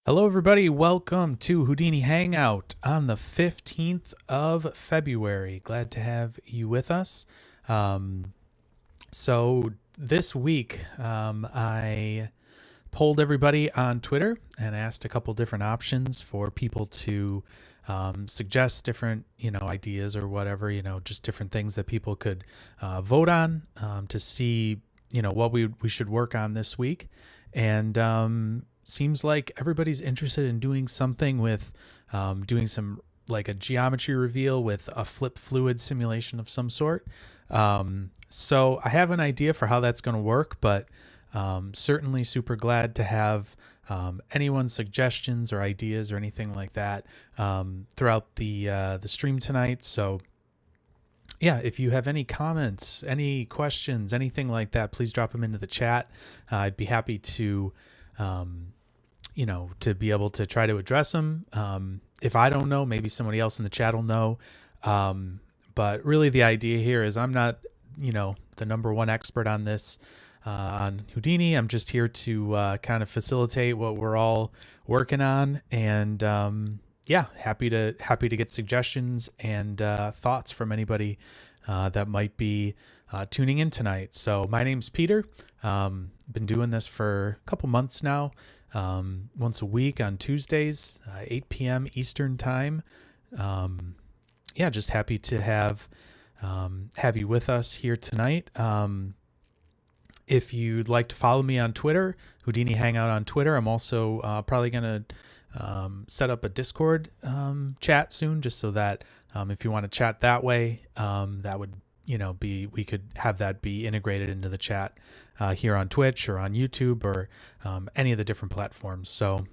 Hello, everybody. Welcome to Houdini Hangout on the 15th of February. Glad to have you with us. So this week, I polled everybody on Twitter and asked a couple different options for people to suggest different, ideas or whatever, just different things that people could vote on to see, what we should work on this week. And seems like everybody's interested in doing something with doing some like a geometry reveal with a flip fluid simulation of some sort. So I have an idea for how that's going to work, but certainly super glad to have anyone's suggestions or ideas or anything like that throughout the stream tonight. So yeah, if you have any comments, any questions, anything like that, please drop them into the chat. I'd be happy to to be able to try to address them. If I don't know, maybe somebody else in the chat will know. But really the idea here is I'm not, the number one expert on this, on Houdini. I'm just here to kind of facilitate what we're all working on. And happy to get suggestions and thoughts from anybody that might be tuning in tonight. So my name's Peter. Been doing this for a couple months now. Once a week on Tuesdays, 8 p.m. Eastern time. Just happy to have you with us here tonight. If you'd like to follow me on Twitter, Houdini Hangout on Twitter. I'm also probably going to set up a Discord chat soon, just so that if you want to chat that way, that would we could have that be integrated into the chat here on Twitch or on YouTube or any of the different platforms. So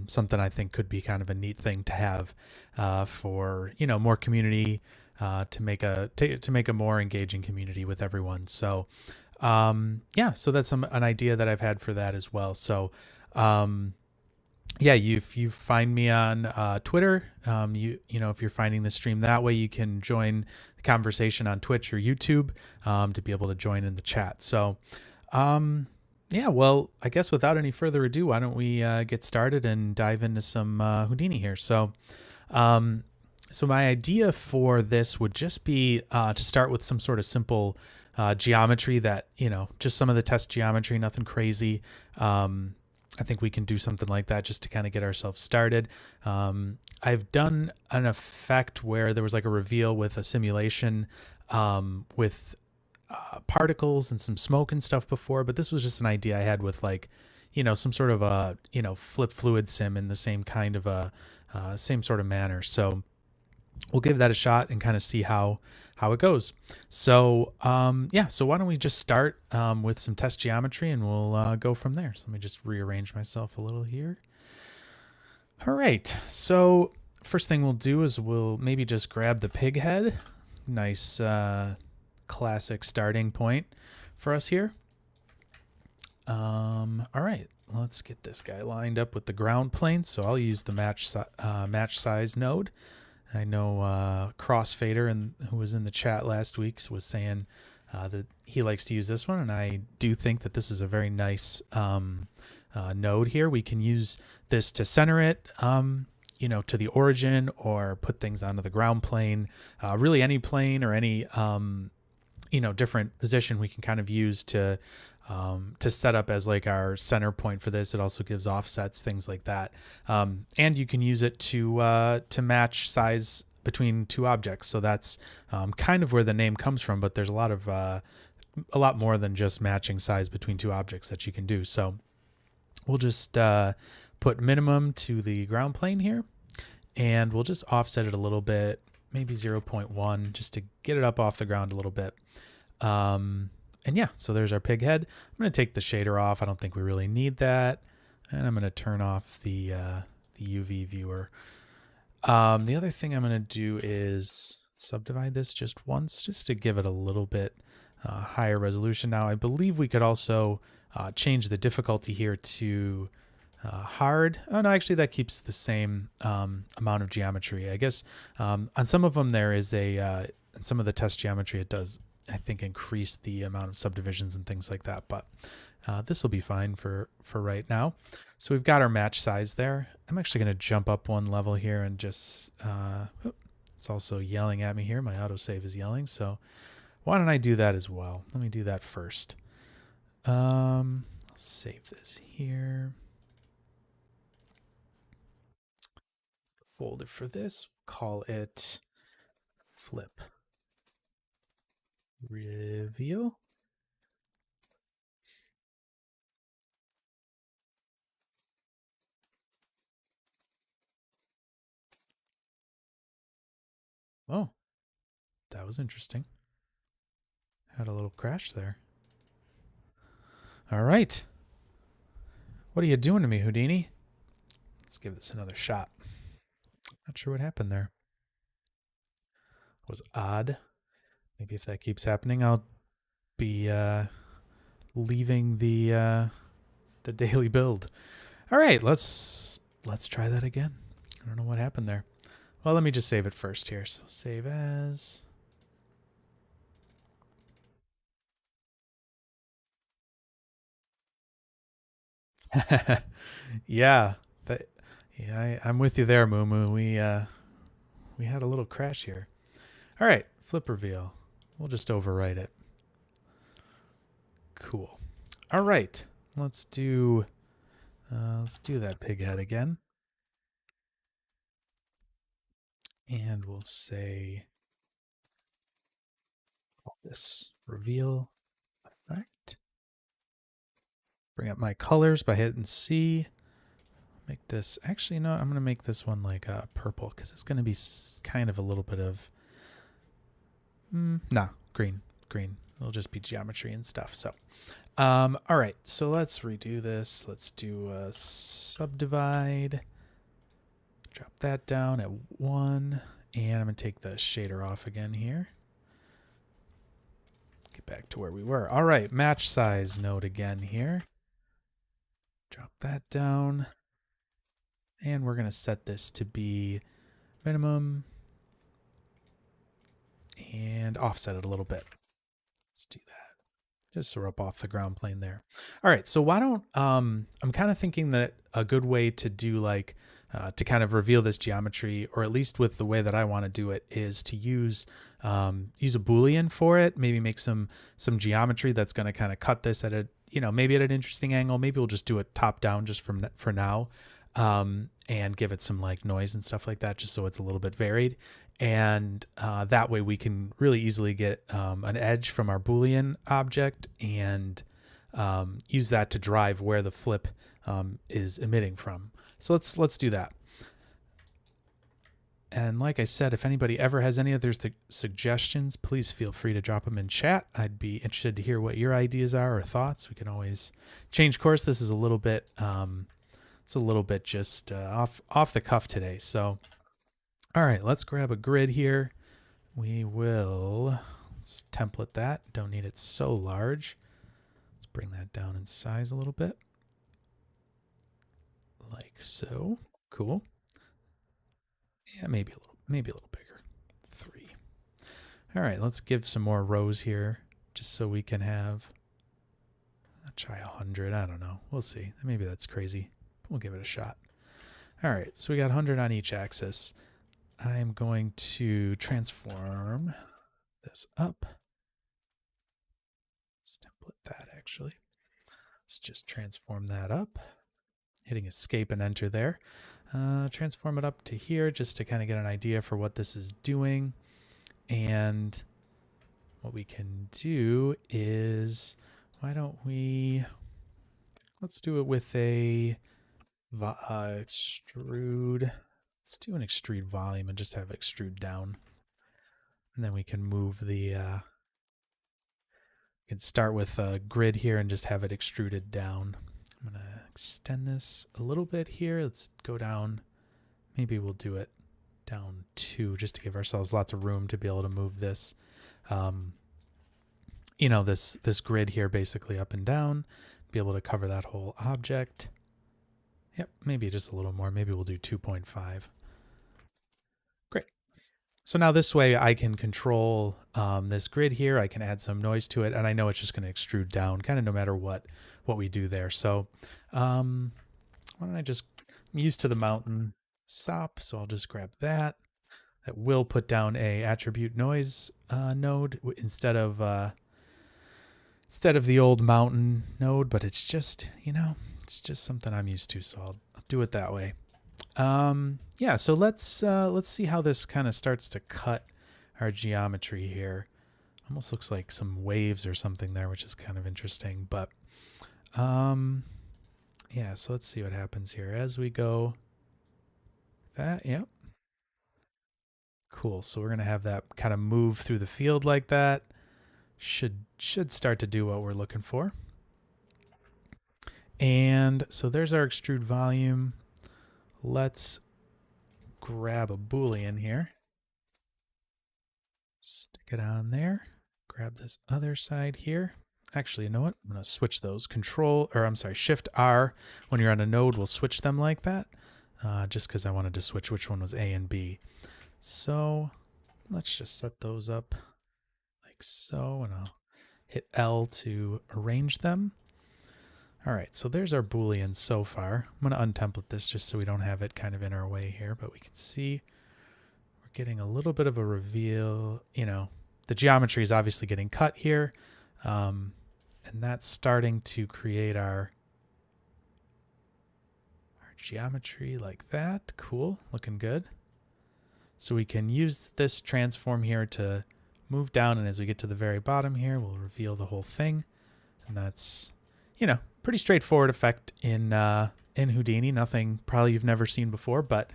something I think could be kind of a neat thing to have for more community to make a more engaging community with everyone. So so that's an idea that I've had for that as well. So if you find me on Twitter, if you're finding the stream that way, you can join the conversation on Twitch or YouTube to be able to join in the chat. So, I guess without any further ado, why don't we get started and dive into some Houdini here. So my idea for this would just be to start with some sort of simple geometry that, just some of the test geometry, nothing crazy. I think we can do something like that just to kind of get ourselves started. I've done an effect where there was like a reveal with a simulation with particles and some smoke and stuff before, but this was just an idea I had with like, some sort of a, flip fluid sim in the same kind of a same sort of manner. So we'll give that a shot and kind of see how it goes. So so why don't we just start with some test geometry and we'll go from there. So let me just rearrange myself a little here. All right, so first thing we'll do is we'll maybe just grab the pig head. Nice classic starting point for us here. All right, let's get this guy lined up with the ground plane. So I'll use the match size node. I know Crossfader, who was in the chat last week, was saying that he likes to use this one, and I do think that this is a very nice node here. We can use this to center it, to the origin, or put things onto the ground plane. Really, any plane or any different position we can kind of use to set up as like our center point for this. It also gives offsets, things like that. And you can use it to match size between two objects. So that's kind of where the name comes from, but there's a lot more than just matching size between two objects that you can do. So we'll just put minimum to the ground plane here, and we'll just offset it a little bit, maybe 0.1, just to get it up off the ground a little bit. So there's our pig head. I'm going to take the shader off. I don't think we really need that. And I'm going to turn off the UV viewer. The other thing I'm going to do is subdivide this just once, just to give it a little bit higher resolution. Now, I believe we could also change the difficulty here to hard. Oh, no, actually, that keeps the same amount of geometry. I guess on some of them there is in some of the test geometry, it does I think, increase the amount of subdivisions and things like that. But this will be fine for right now. So we've got our match size there. I'm actually going to jump up one level here and just, it's also yelling at me here. My autosave is yelling. So why don't I do that as well? Let me do that first. I'll save this here. Folder for this, call it flip reveal. Oh, that was interesting. Had a little crash there. All right. What are you doing to me, Houdini? Let's give this another shot. Not sure what happened there. It was odd. Maybe if that keeps happening, I'll be leaving the daily build. All right, let's try that again. I don't know what happened there. Well, let me just save it first here. So save as. Yeah, I'm with you there, Moo Moo. We had a little crash here. All right, flip reveal. We'll just overwrite it. Cool. All right, let's do that pig head again, and we'll say this reveal effect. Bring up my colors by hitting C. Make this, actually, no, I'm going to make this one like purple because it's going to be kind of a little bit of, green. It'll just be geometry and stuff. So, all right, so let's redo this. Let's do a subdivide. Drop that down at 1. And I'm going to take the shader off again here. Get back to where we were. All right, match size node again here. Drop that down. And we're going to set this to be minimum and offset it a little bit. Let's do that. Just so we're up off the ground plane there. All right, so why don't, I'm kind of thinking that a good way to do like, to kind of reveal this geometry, or at least with the way that I want to do it, is to use a Boolean for it. Maybe make some geometry that's going to kind of cut this at a, maybe at an interesting angle. Maybe we'll just do it top down just for now, and give it some like noise and stuff like that, just so it's a little bit varied. And that way we can really easily get an edge from our Boolean object and use that to drive where the flip is emitting from. So let's do that. And like I said, if anybody ever has any other suggestions, please feel free to drop them in chat. I'd be interested to hear what your ideas are or thoughts. We can always change course. This is a little bit, it's a little bit just off the cuff today. So, all right, let's grab a grid here. Let's template that. Don't need it so large. Let's bring that down in size a little bit. Like so. Cool. Yeah, maybe a little bigger. 3. All right, let's give some more rows here just so we can have, I'll try 100. I don't know. We'll see. Maybe that's crazy. We'll give it a shot. All right, so we got 100 on each axis. I'm going to transform this up. Let's template that actually. Let's just transform that up. Hitting escape and enter there. Transform it up to here just to kind of get an idea for what this is doing. And what we can do is, let's do it with a extrude. Let's do an extrude volume and just have extrude down. And then we can move we can start with a grid here and just have it extruded down. I'm going to extend this a little bit here. Let's go down. Maybe we'll do it down 2 just to give ourselves lots of room to be able to move this, this grid here basically up and down, be able to cover that whole object. Yep, maybe just a little more. Maybe we'll do 2.5. Great. So now this way I can control this grid here. I can add some noise to it, and I know it's just going to extrude down kind of no matter what we do there. So why don't I just, I'm used to the mountain SOP, so I'll just grab that. That will put down a attribute noise node instead of the old mountain node, but it's just, it's just something I'm used to, so I'll do it that way. Yeah, so let's see how this kind of starts to cut our geometry here. Almost looks like some waves or something there, which is kind of interesting. But yeah, so let's see what happens here as we go. That, yep. Cool. So we're gonna have that kind of move through the field like that. Should start to do what we're looking for. And so there's our extrude volume. Let's grab a Boolean here. Stick it on there. Grab this other side here. Actually, you know what? I'm going to switch those. Shift R when you're on a node will switch them like that. Just because I wanted to switch which one was A and B. So let's just set those up like so, and I'll hit L to arrange them. All right, so there's our Boolean so far. I'm going to untemplate this just so we don't have it kind of in our way here, but we can see we're getting a little bit of a reveal. The geometry is obviously getting cut here, and that's starting to create our geometry like that. Cool, looking good. So we can use this transform here to move down, and as we get to the very bottom here, we'll reveal the whole thing, and that's, pretty straightforward effect in Houdini. Nothing probably you've never seen before, but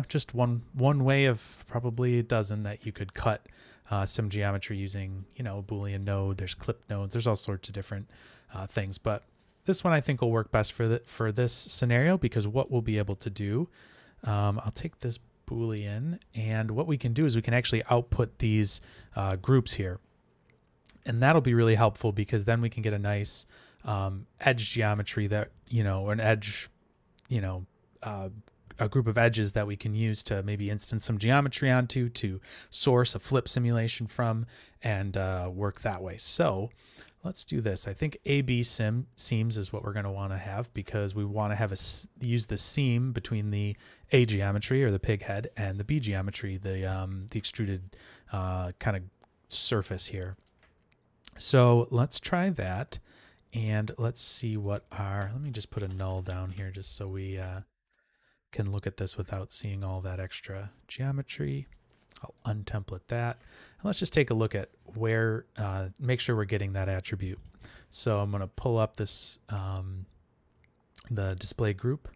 just one way of probably a dozen that you could cut some geometry using, a Boolean node. There's clip nodes. There's all sorts of different things, but this one I think will work best for this scenario, because what we'll be able to do, I'll take this Boolean, and what we can do is we can actually output these groups here. And that'll be really helpful, because then we can get a nice edge geometry that, or an edge, a group of edges that we can use to maybe instance some geometry onto, to source a flip simulation from, and work that way. So let's do this. I think AB seams is what we're going to want to have, because we want to have use the seam between the A geometry, or the pig head, and the B geometry, the extruded kind of surface here. So let's try that, and let's see what let me just put a null down here just so we can look at this without seeing all that extra geometry. I'll untemplate that. And let's just take a look at where, make sure we're getting that attribute. So I'm going to pull up this, the display group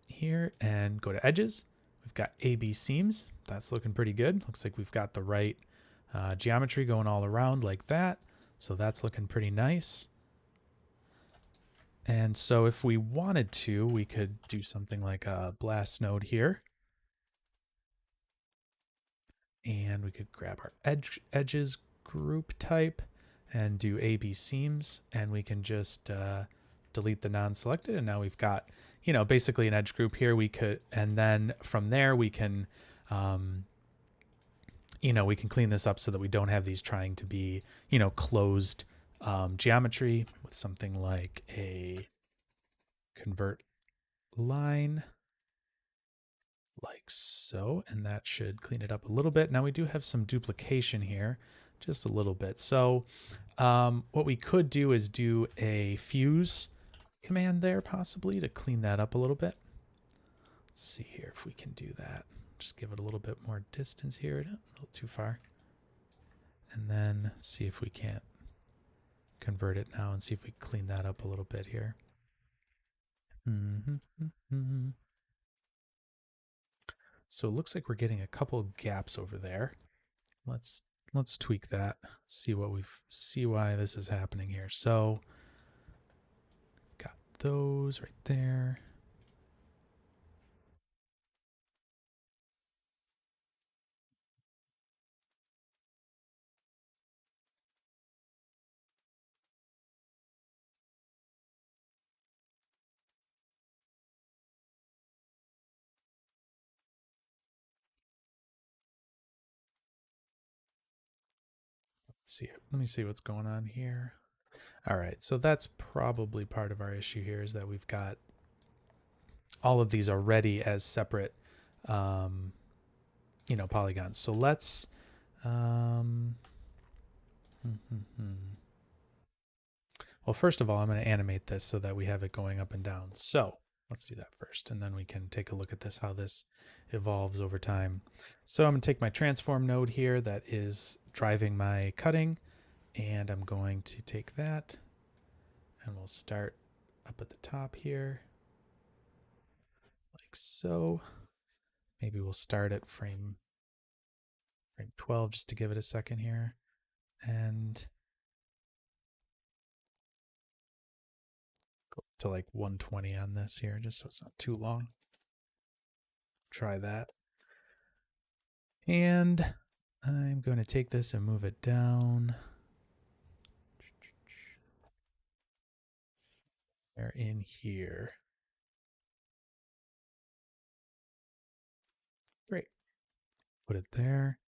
here, and go to edges. We've got AB seams. That's looking pretty good. Looks like we've got the right geometry going all around like that. So that's looking pretty nice. And so if we wanted to, we could do something like a blast node here. And we could grab our edges group type and do AB seams, and we can just delete the non-selected, and now we've got, basically an edge group here. We could, and then from there we can we can clean this up so that we don't have these trying to be, closed geometry with something like a convert line like so, and that should clean it up a little bit. Now we do have some duplication here, just a little bit. So what we could do is do a fuse command there, possibly, to clean that up a little bit. Let's see here if we can do that. Just give it a little bit more distance here, a little too far. And then see if we can't convert it now, and see if we clean that up a little bit here. So it looks like we're getting a couple gaps over there. Let's tweak that. See why this is happening here. So got those right there. Let me see what's going on here. All right, so that's probably part of our issue here is that we've got all of these already as separate, polygons. So let's, well, first of all, I'm going to animate this so that we have it going up and down. So let's do that first, and then we can take a look at this, how this evolves over time. So I'm going to take my transform node here that is driving my cutting, and I'm going to take that, and we'll start up at the top here, like so. Maybe we'll start at frame 12 just to give it a second here, and go to like 120 on this here, just so it's not too long. Try that. And I'm going to take this and move it down. They're in here. Great. Put it there.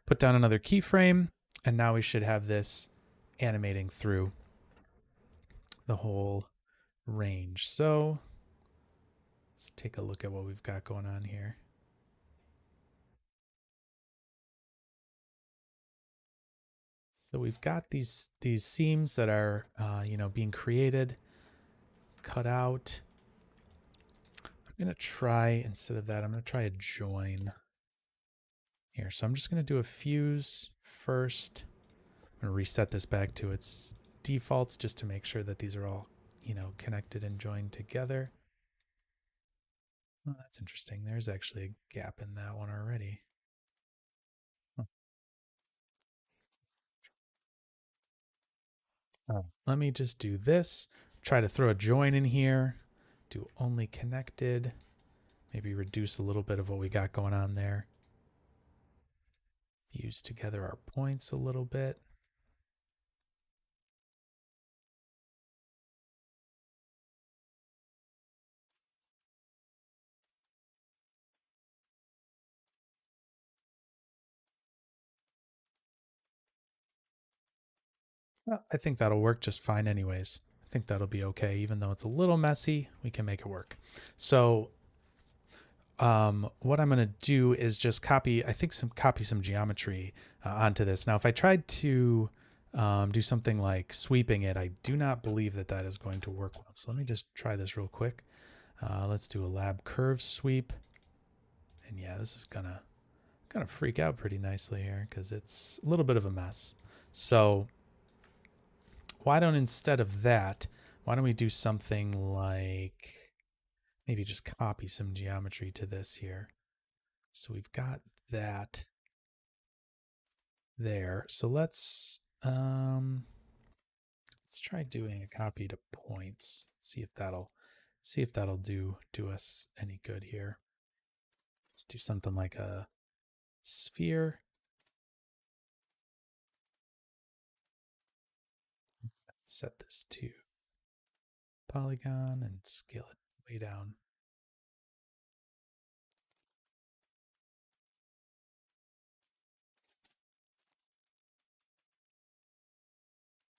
Put down another keyframe, and now we should have this animating through the whole range. So let's take a look at what we've got going on here. So we've got these seams that are being created, cut out. I'm gonna try, instead of that, I'm gonna try a join here. So I'm just gonna do a fuse first. I'm gonna reset this back to its defaults just to make sure that these are all connected and joined together. Oh, that's interesting. There's actually a gap in that one already. Huh. Oh, let me just do this. Try to throw a join in here. Do only connected. Maybe reduce a little bit of what we got going on there. Fuse together our points a little bit. Well, I think that'll work just fine anyways. I think that'll be okay. Even though it's a little messy, we can make it work. So what I'm going to do is just copy some geometry onto this. Now, if I tried to do something like sweeping it, I do not believe that that is going to work well. So let me just try this real quick. Let's do a lab curve sweep. And yeah, this is gonna freak out pretty nicely here because it's a little bit of a mess. So why don't, instead of that, why don't we do something like maybe just copy some geometry to this here. So we've got that there. So let's try doing a copy to points. See if that'll do us any good here. Let's do something like a sphere. Set this to polygon and scale it way down.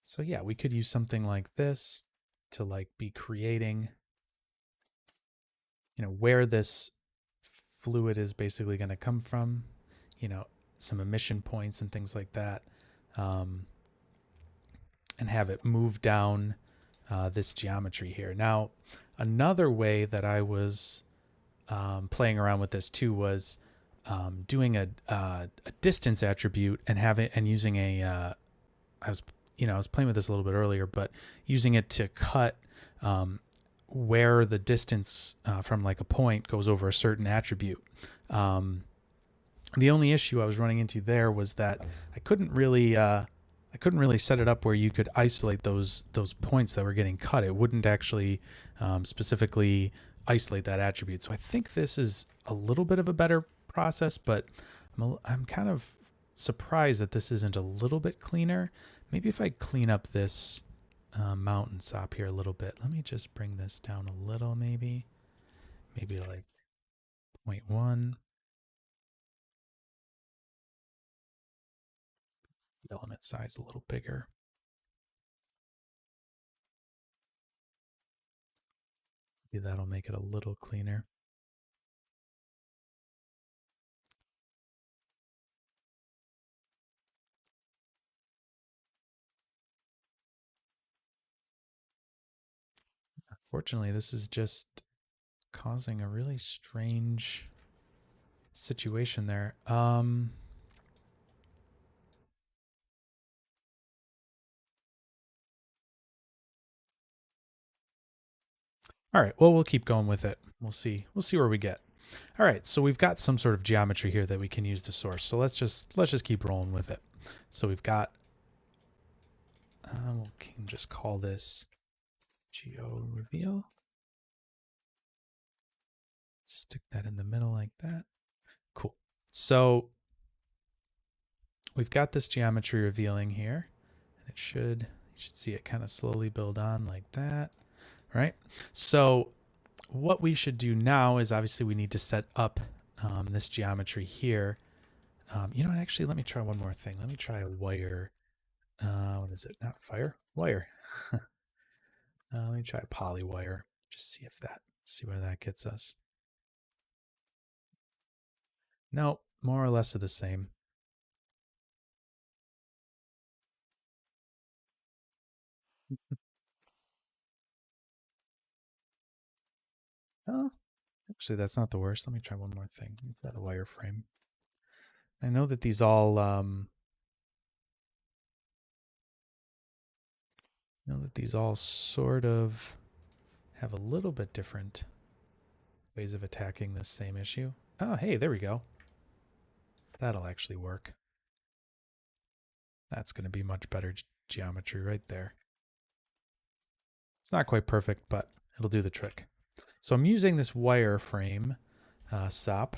So yeah, we could use something like this to like be creating, where this fluid is basically going to come from, some emission points and things like that, and have it move down this geometry here. Now, another way that I was playing around with this too was doing a distance attribute and using a I was playing with this a little bit earlier, but using it to cut where the distance from like a point goes over a certain attribute. The only issue I was running into there was that I couldn't really set it up where you could isolate those points that were getting cut. It wouldn't actually specifically isolate that attribute. So I think this is a little bit of a better process, but I'm kind of surprised that this isn't a little bit cleaner. Maybe if I clean up this mountain sop here a little bit. Let me just bring this down a little, maybe like 0.1. element size a little bigger. Maybe that'll make it a little cleaner. Unfortunately, this is just causing a really strange situation there. All right, well, we'll keep going with it. We'll see where we get. All right, so we've got some sort of geometry here that we can use to source. So let's just keep rolling with it. So we've got, we can just call this geo reveal. Stick that in the middle like that. Cool. So we've got this geometry revealing here, and you should see it kind of slowly build on like that, right? So what we should do now is obviously we need to set up this geometry here. You know what, actually, let me try one more thing. Let me try a wire. What is it? Not fire, wire. Let me try a poly wire. Just see where that gets us. No, more or less of the same. Oh, actually, that's not the worst. Let me try one more thing. Is that a wireframe? I know that these all sort of have a little bit different ways of attacking this same issue. Oh, hey, there we go. That'll actually work. That's going to be much better geometry right there. It's not quite perfect, but it'll do the trick. So I'm using this wireframe SOP,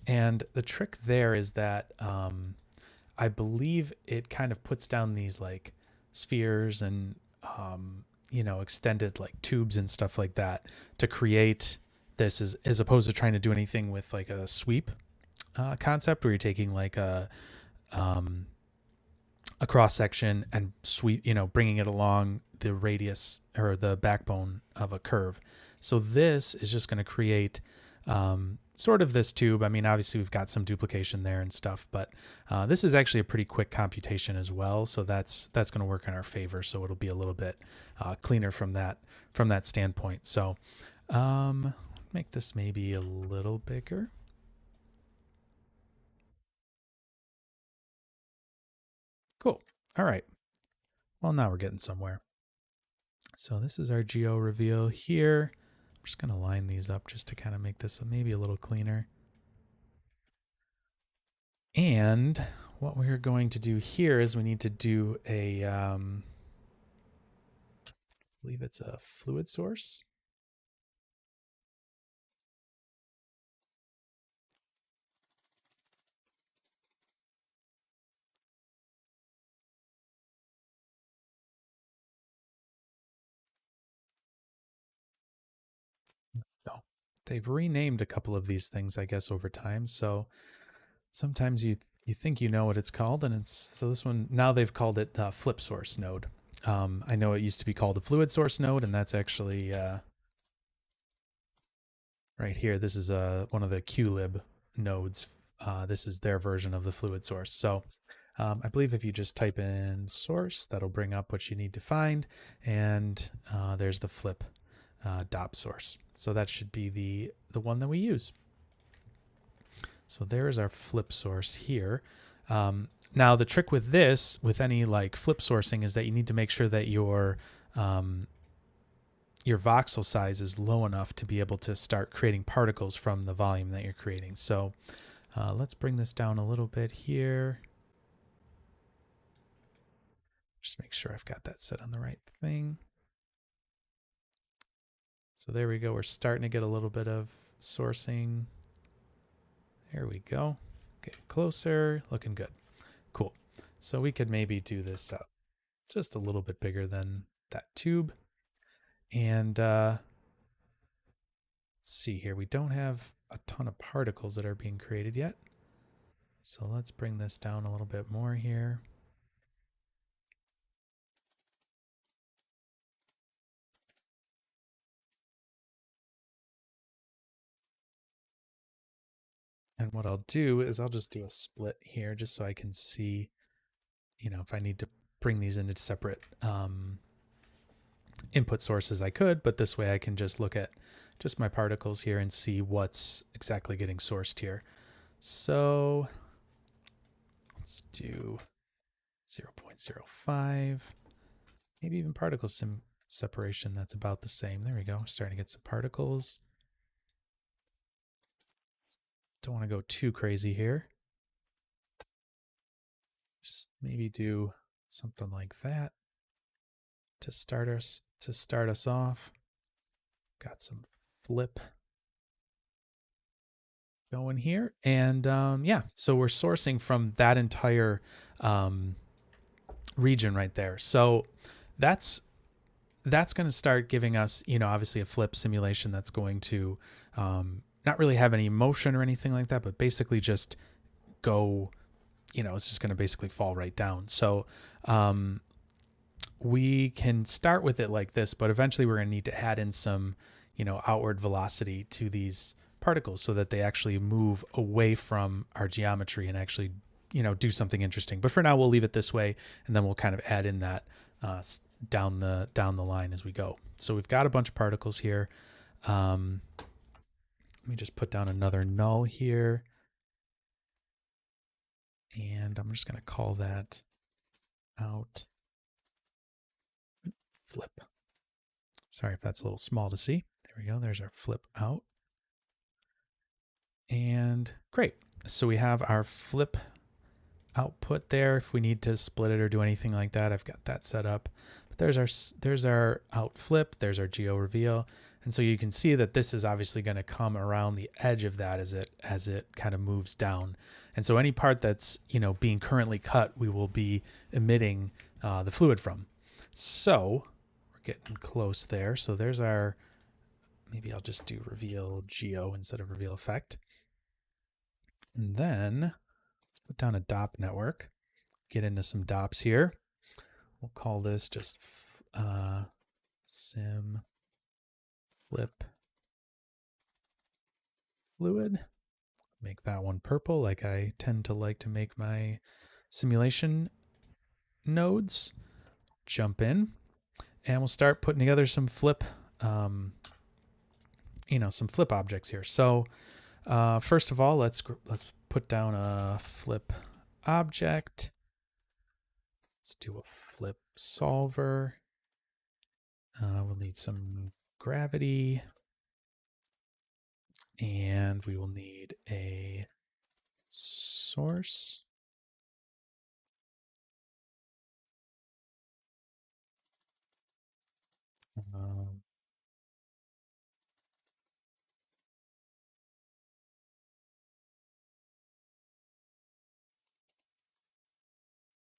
and the trick there is that I believe it kind of puts down these like spheres and extended like tubes and stuff like that to create this, as opposed to trying to do anything with like a sweep concept where you're taking like a cross section and sweep, bringing it along the radius or the backbone of a curve. So this is just going to create sort of this tube. I mean, obviously we've got some duplication there and stuff, but this is actually a pretty quick computation as well. So that's going to work in our favor. So it'll be a little bit cleaner from that standpoint. So make this maybe a little bigger. Cool. All right. Well, now we're getting somewhere. So this is our geo reveal here. I'm just going to line these up just to kind of make this maybe a little cleaner. And what we're going to do here is we need to do a, I believe it's a fluid source. No, they've renamed a couple of these things, I guess, over time. So sometimes you think you know what it's called, and so this one now they've called it flip source node. I know it used to be called a fluid source node, and that's actually right here. This is one of the QLib nodes. This is their version of the fluid source. So I believe if you just type in source, that'll bring up what you need to find, and there's the flip dop source. So that should be the one that we use. So there is our flip source here. Now the trick with this, with any like flip sourcing, is that you need to make sure that your voxel size is low enough to be able to start creating particles from the volume that you're creating. So let's bring this down a little bit here. Just make sure I've got that set on the right thing. So there we go. We're starting to get a little bit of sourcing. There we go. Getting closer, looking good. Cool. So we could maybe do this up just a little bit bigger than that tube. And let's see here. We don't have a ton of particles that are being created yet. So let's bring this down a little bit more here. And what I'll do is I'll just do a split here just so I can see, if I need to bring these into separate input sources, I could, but this way I can just look at just my particles here and see what's exactly getting sourced here. So let's do 0.05, maybe even particle separation. That's about the same. There we go. Starting to get some particles. Don't want to go too crazy here. Just maybe do something like that to start us off. Got some flip going here, and yeah, so we're sourcing from that entire region right there. So that's going to start giving us, obviously a flip simulation that's going to not really have any motion or anything like that, but basically just go, it's just going to basically fall right down. So we can start with it like this, but eventually we're going to need to add in some, outward velocity to these particles so that they actually move away from our geometry and actually, do something interesting. But for now, we'll leave it this way, and then we'll kind of add in that down the line as we go. So we've got a bunch of particles here. Let me just put down another null here. And I'm just going to call that out flip. Sorry if that's a little small to see. There we go. There's our flip out. And great. So we have our flip output there. If we need to split it or do anything like that, I've got that set up. But there's our out flip. There's our geo reveal. And so you can see that this is obviously going to come around the edge of that as it kind of moves down. And so any part that's, being currently cut, we will be emitting the fluid from. So we're getting close there. So there's our, maybe I'll just do reveal geo instead of reveal effect. And then let's put down a DOP network, get into some DOPs here. We'll call this just sim flip fluid. Make that one purple, like I tend to like to make my simulation nodes. Jump in, and we'll start putting together some flip, some flip objects here. So first of all, let's put down a flip object. Let's do a flip solver. We'll need some gravity, and we will need a source.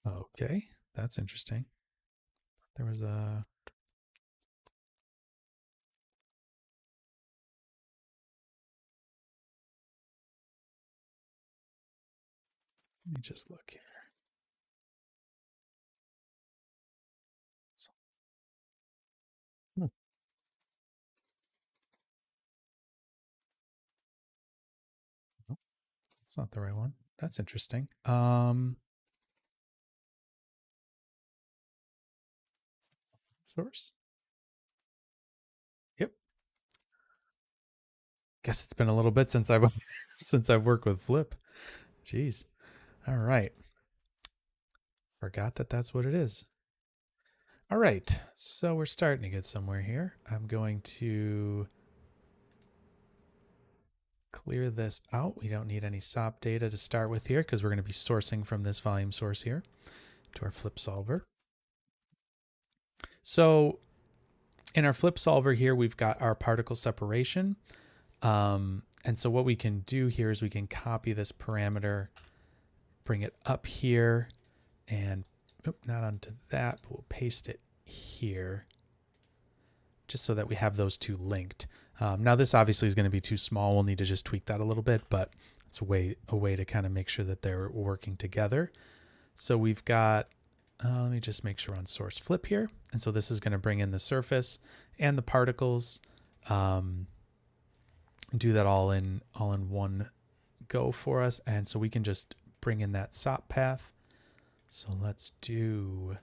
Okay, that's interesting. There was a... Let me just look here. Nope, that's not the right one. That's interesting. Source. Yep. Guess it's been a little bit since I've worked with Flip. Jeez. All right. Forgot that that's what it is. All right. So we're starting to get somewhere here. I'm going to clear this out. We don't need any SOP data to start with here because we're going to be sourcing from this volume source here to our flip solver. So in our flip solver here, we've got our particle separation. And so what we can do here is we can copy this parameter, bring it up here, and not onto that, but we'll paste it here just so that we have those two linked. Now this obviously is going to be too small. We'll need to just tweak that a little bit, but it's a way to kind of make sure that they're working together. So we've got, let me just make sure on source flip here. And so this is going to bring in the surface and the particles, do that all in one go for us. And so we can just bring in that SOP path. So let's do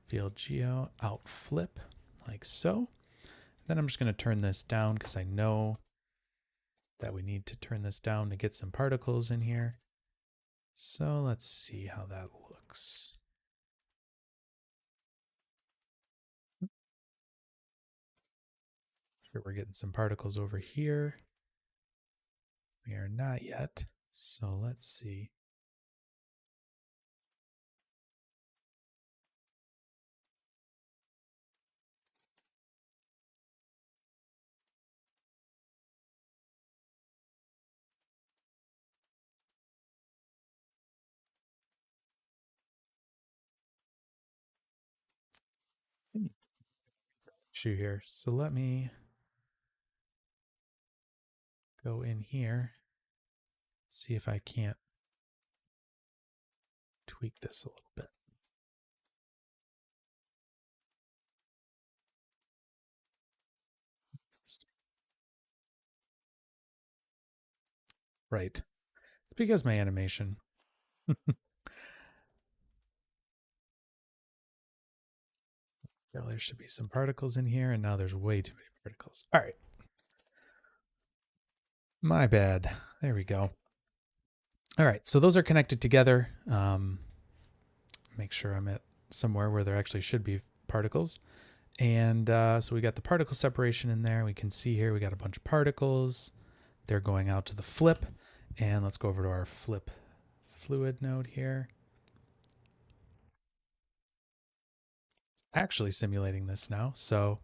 field geo out flip like so. Then I'm just going to turn this down because I know that we need to turn this down to get some particles in here. So let's see how that looks. Sure, we're getting some particles over here. We are not yet. So let's see. Issue here. So let me go in here, see if I can't tweak this a little bit. Right. It's because my animation. There should be some particles in here, and now there's way too many particles. All right. My bad. There we go. All right, so those are connected together. Make sure I'm at somewhere where there actually should be particles. And so we got the particle separation in there. We can see here we got a bunch of particles. They're going out to the flip. And let's go over to our flip fluid node here. It's actually simulating this now. So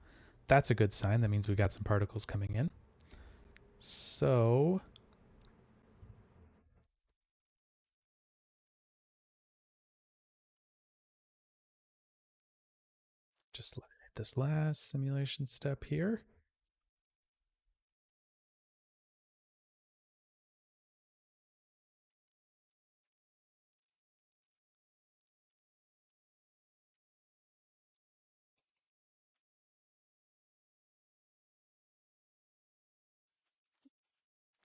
that's a good sign. That means we got some particles coming in. So just hit this last simulation step here.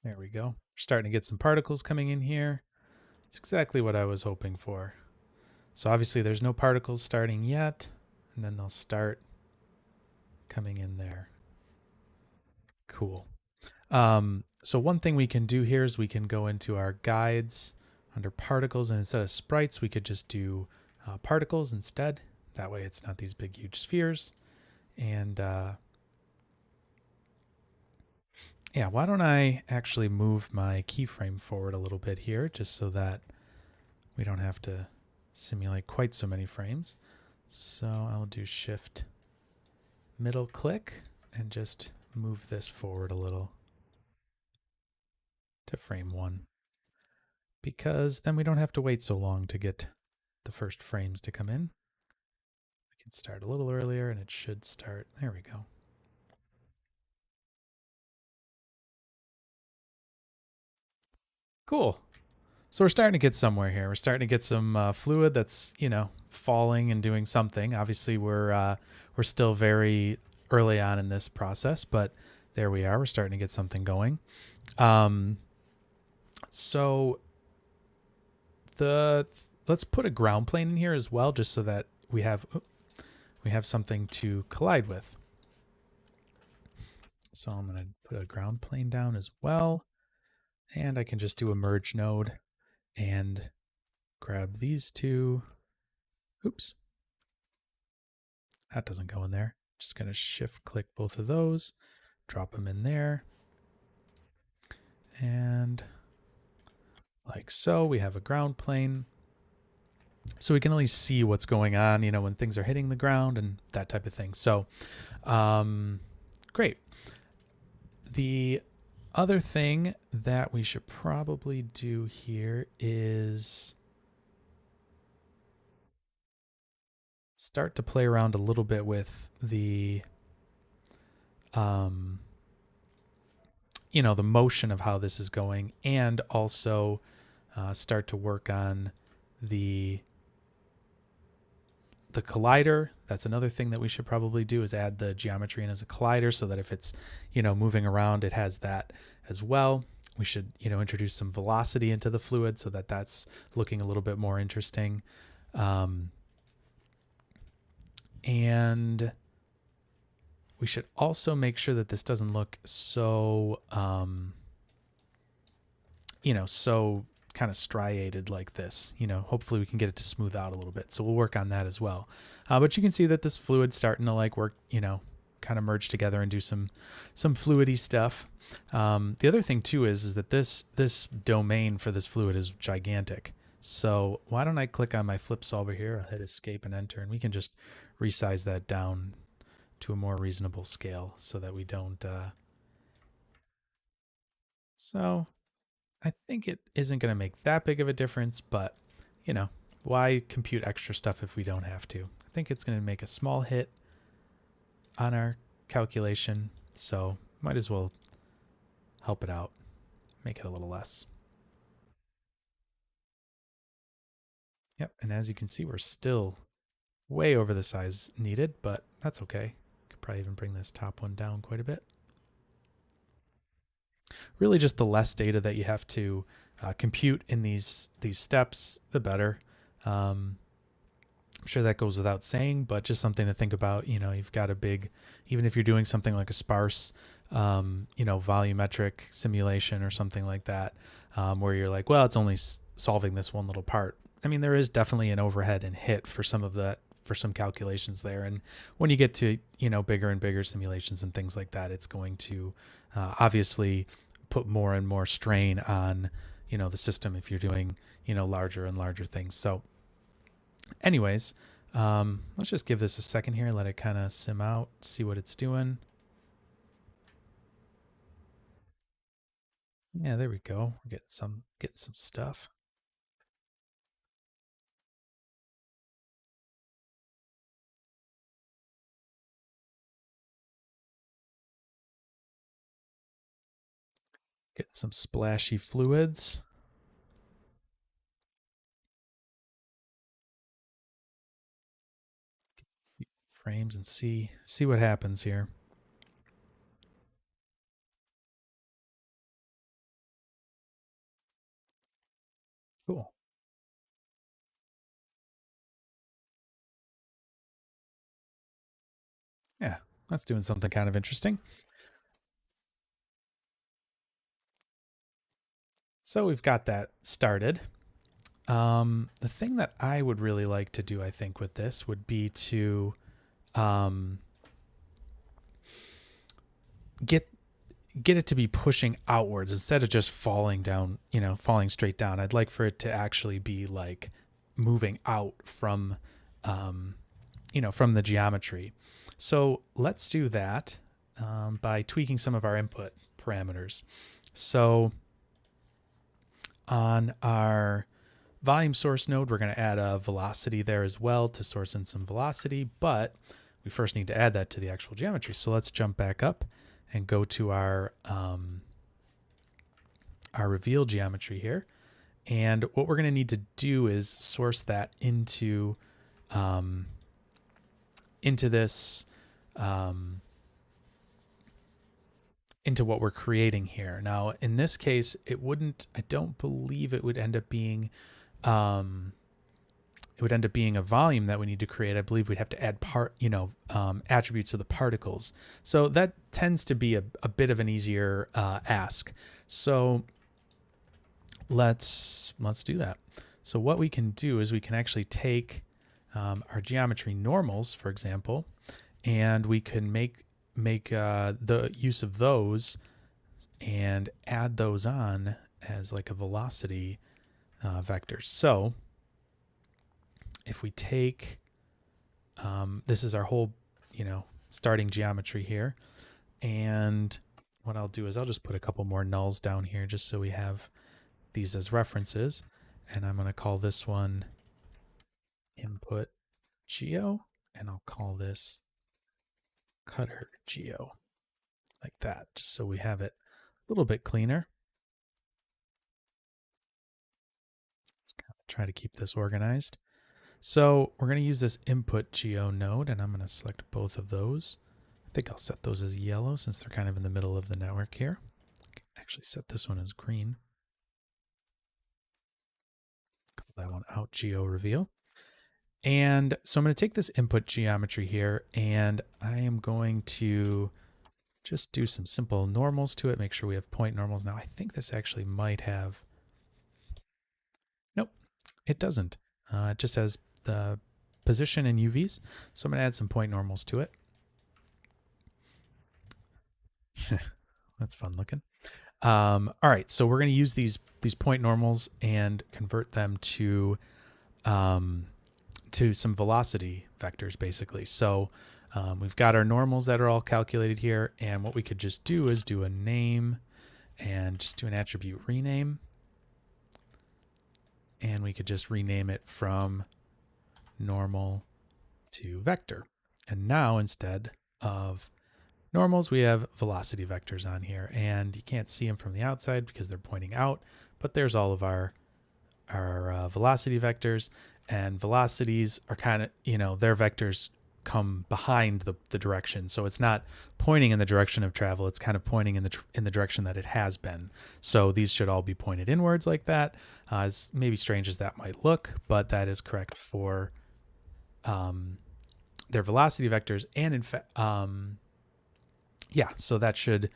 There we go. We're starting to get some particles coming in here. It's exactly what I was hoping for. So obviously there's no particles starting yet, and then they'll start coming in there. Cool. So one thing we can do here is we can go into our guides under particles, and instead of sprites, we could just do particles instead. That way it's not these big, huge spheres. And yeah, why don't I actually move my keyframe forward a little bit here, just so that we don't have to simulate quite so many frames. So I'll do shift middle click and just move this forward a little to frame 1, because then we don't have to wait so long to get the first frames to come in. We can start a little earlier and it should start. There we go. Cool. So we're starting to get somewhere here. We're starting to get some fluid that's, you know, falling and doing something. Obviously, we're still very early on in this process, but there we are. We're starting to get something going. So let's put a ground plane in here as well, just so that we have something to collide with. So I'm going to put a ground plane down as well, and I can just do a merge node and grab these two. Oops. That doesn't go in there. Just going to shift click both of those, drop them in there. And like so, we have a ground plane. So we can at least see what's going on, you know, when things are hitting the ground and that type of thing. So great. The other thing that we should probably do here is start to play around a little bit with the, you know, the motion of how this is going, and also start to work on the collider. That's another thing that we should probably do, is add the geometry in as a collider, so that if it's, you know, moving around, it has that as well. we should, introduce some velocity into the fluid so that that's looking a little bit more interesting. And we should also make sure that this doesn't look so, so kind of striated like this. Hopefully we can get it to smooth out a little bit. So we'll work on that as well. But you can see that this fluid's starting to like work, kind of merge together and do some fluidy stuff. The other thing too is that this domain for this fluid is gigantic. So why don't I click on my flip solver here? I'll hit escape and enter, and we can just resize that down to a more reasonable scale so that we don't. So I think it isn't going to make that big of a difference, but why compute extra stuff if we don't have to? I think it's going to make a small hit on our calculation, so might as well help it out, make it a little less. Yep, and as you can see, we're still way over the size needed, but that's okay. Could probably even bring this top one down quite a bit. Really just the less data that you have to compute in these steps, the better. I'm sure that goes without saying, but just something to think about. You've got a big, even if you're doing something like a sparse, volumetric simulation or something like that, where you're like, well, it's only solving this one little part. I mean, there is definitely an overhead and hit for some of that, for some calculations there. And when you get to, bigger and bigger simulations and things like that, it's going to obviously put more and more strain on, the system if you're doing, larger and larger things. So anyways, let's just give this a second here, let it kind of sim out, see what it's doing. Yeah, there we go. We're getting some stuff. Get some splashy fluids. Frames and see what happens here. Cool. Yeah, that's doing something kind of interesting. So we've got that started. The thing that I would really like to do, I think, with this would be to get it to be pushing outwards instead of just falling down, falling straight down. I'd like for it to actually be like moving out from, from the geometry. So let's do that by tweaking some of our input parameters. So on our volume source node, we're going to add a velocity there as well to source in some velocity, but we first need to add that to the actual geometry. So let's jump back up and go to our reveal geometry here. And what we're going to need to do is source that into this into what we're creating here. Now, in this case, it wouldn't. I don't believe it would end up being. It would end up being a volume that we need to create. I believe we'd have to add attributes of the particles. So that tends to be a bit of an easier ask. So let's do that. So what we can do is we can actually take our geometry normals, for example, and we can make the use of those and add those on as like a velocity vector. So if we take, this is our whole, starting geometry here. And what I'll do is I'll just put a couple more nulls down here just so we have these as references. And I'm going to call this one input geo, and I'll call this cutter geo, like that, just so we have it a little bit cleaner. Just kind of try to keep this organized. So we're going to use this input geo node, and I'm going to select both of those. I think I'll set those as yellow since they're kind of in the middle of the network here. actually set this one as green. Call that one out geo reveal. And so I'm going to take this input geometry here, and I am going to just do some simple normals to it, make sure we have point normals. Now I think this actually might have, nope, it doesn't. It just has the position and UVs. So I'm going to add some point normals to it. That's fun looking. All right, so we're going to use these point normals and convert them to some velocity vectors, basically. So we've got our normals that are all calculated here, and what we could just do is do a name and just do an attribute rename, and we could just rename it from normal to vector. And now instead of normals, we have velocity vectors on here, and you can't see them from the outside because they're pointing out, but there's all of our velocity vectors, and velocities are kind of, their vectors come behind the direction. So it's not pointing in the direction of travel. It's kind of pointing in the direction that it has been. So these should all be pointed inwards like that. As maybe strange as that might look, but that is correct for their velocity vectors. And in fact, yeah, so that should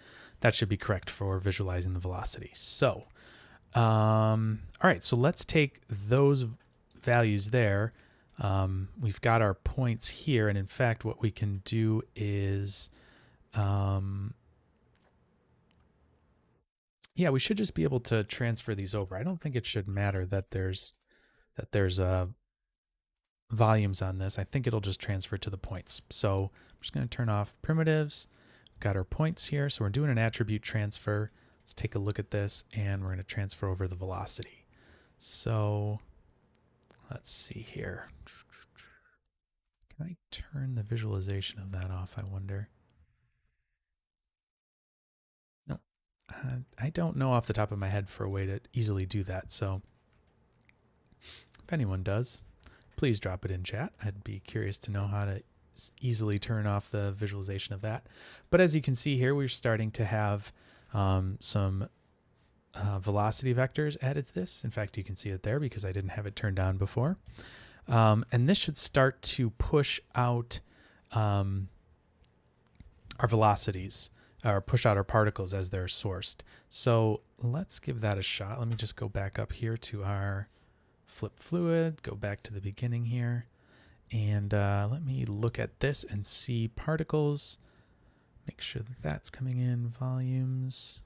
be correct for visualizing the velocity. So, all right, so let's take those values there. We've got our points here, and in fact, what we can do is, yeah, we should just be able to transfer these over. I don't think it should matter that there's volumes on this. I think it'll just transfer to the points. So I'm just going to turn off primitives. We've got our points here, so we're doing an attribute transfer. Let's take a look at this, and we're going to transfer over the velocity. So let's see here. Can I turn the visualization of that off, I wonder? No, I don't know off the top of my head for a way to easily do that. So if anyone does, please drop it in chat. I'd be curious to know how to easily turn off the visualization of that. But as you can see here, we're starting to have some velocity vectors added to this. In fact, you can see it there because I didn't have it turned on before. And this should start to push out our velocities, or push out our particles as they're sourced. So let's give that a shot. Let me just go back up here to our flip fluid, go back to the beginning here, and let me look at this and see particles. Make sure that that's coming in, volumes.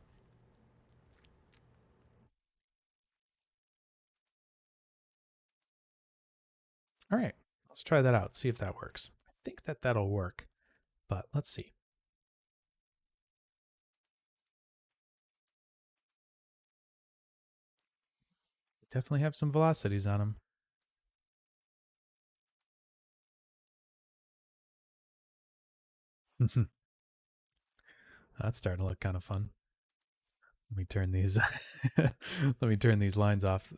All right, let's try that out, see if that works. I think that that'll work, but let's see. Definitely have some velocities on them. That's starting to look kind of fun. Let me turn these let me turn these lines off.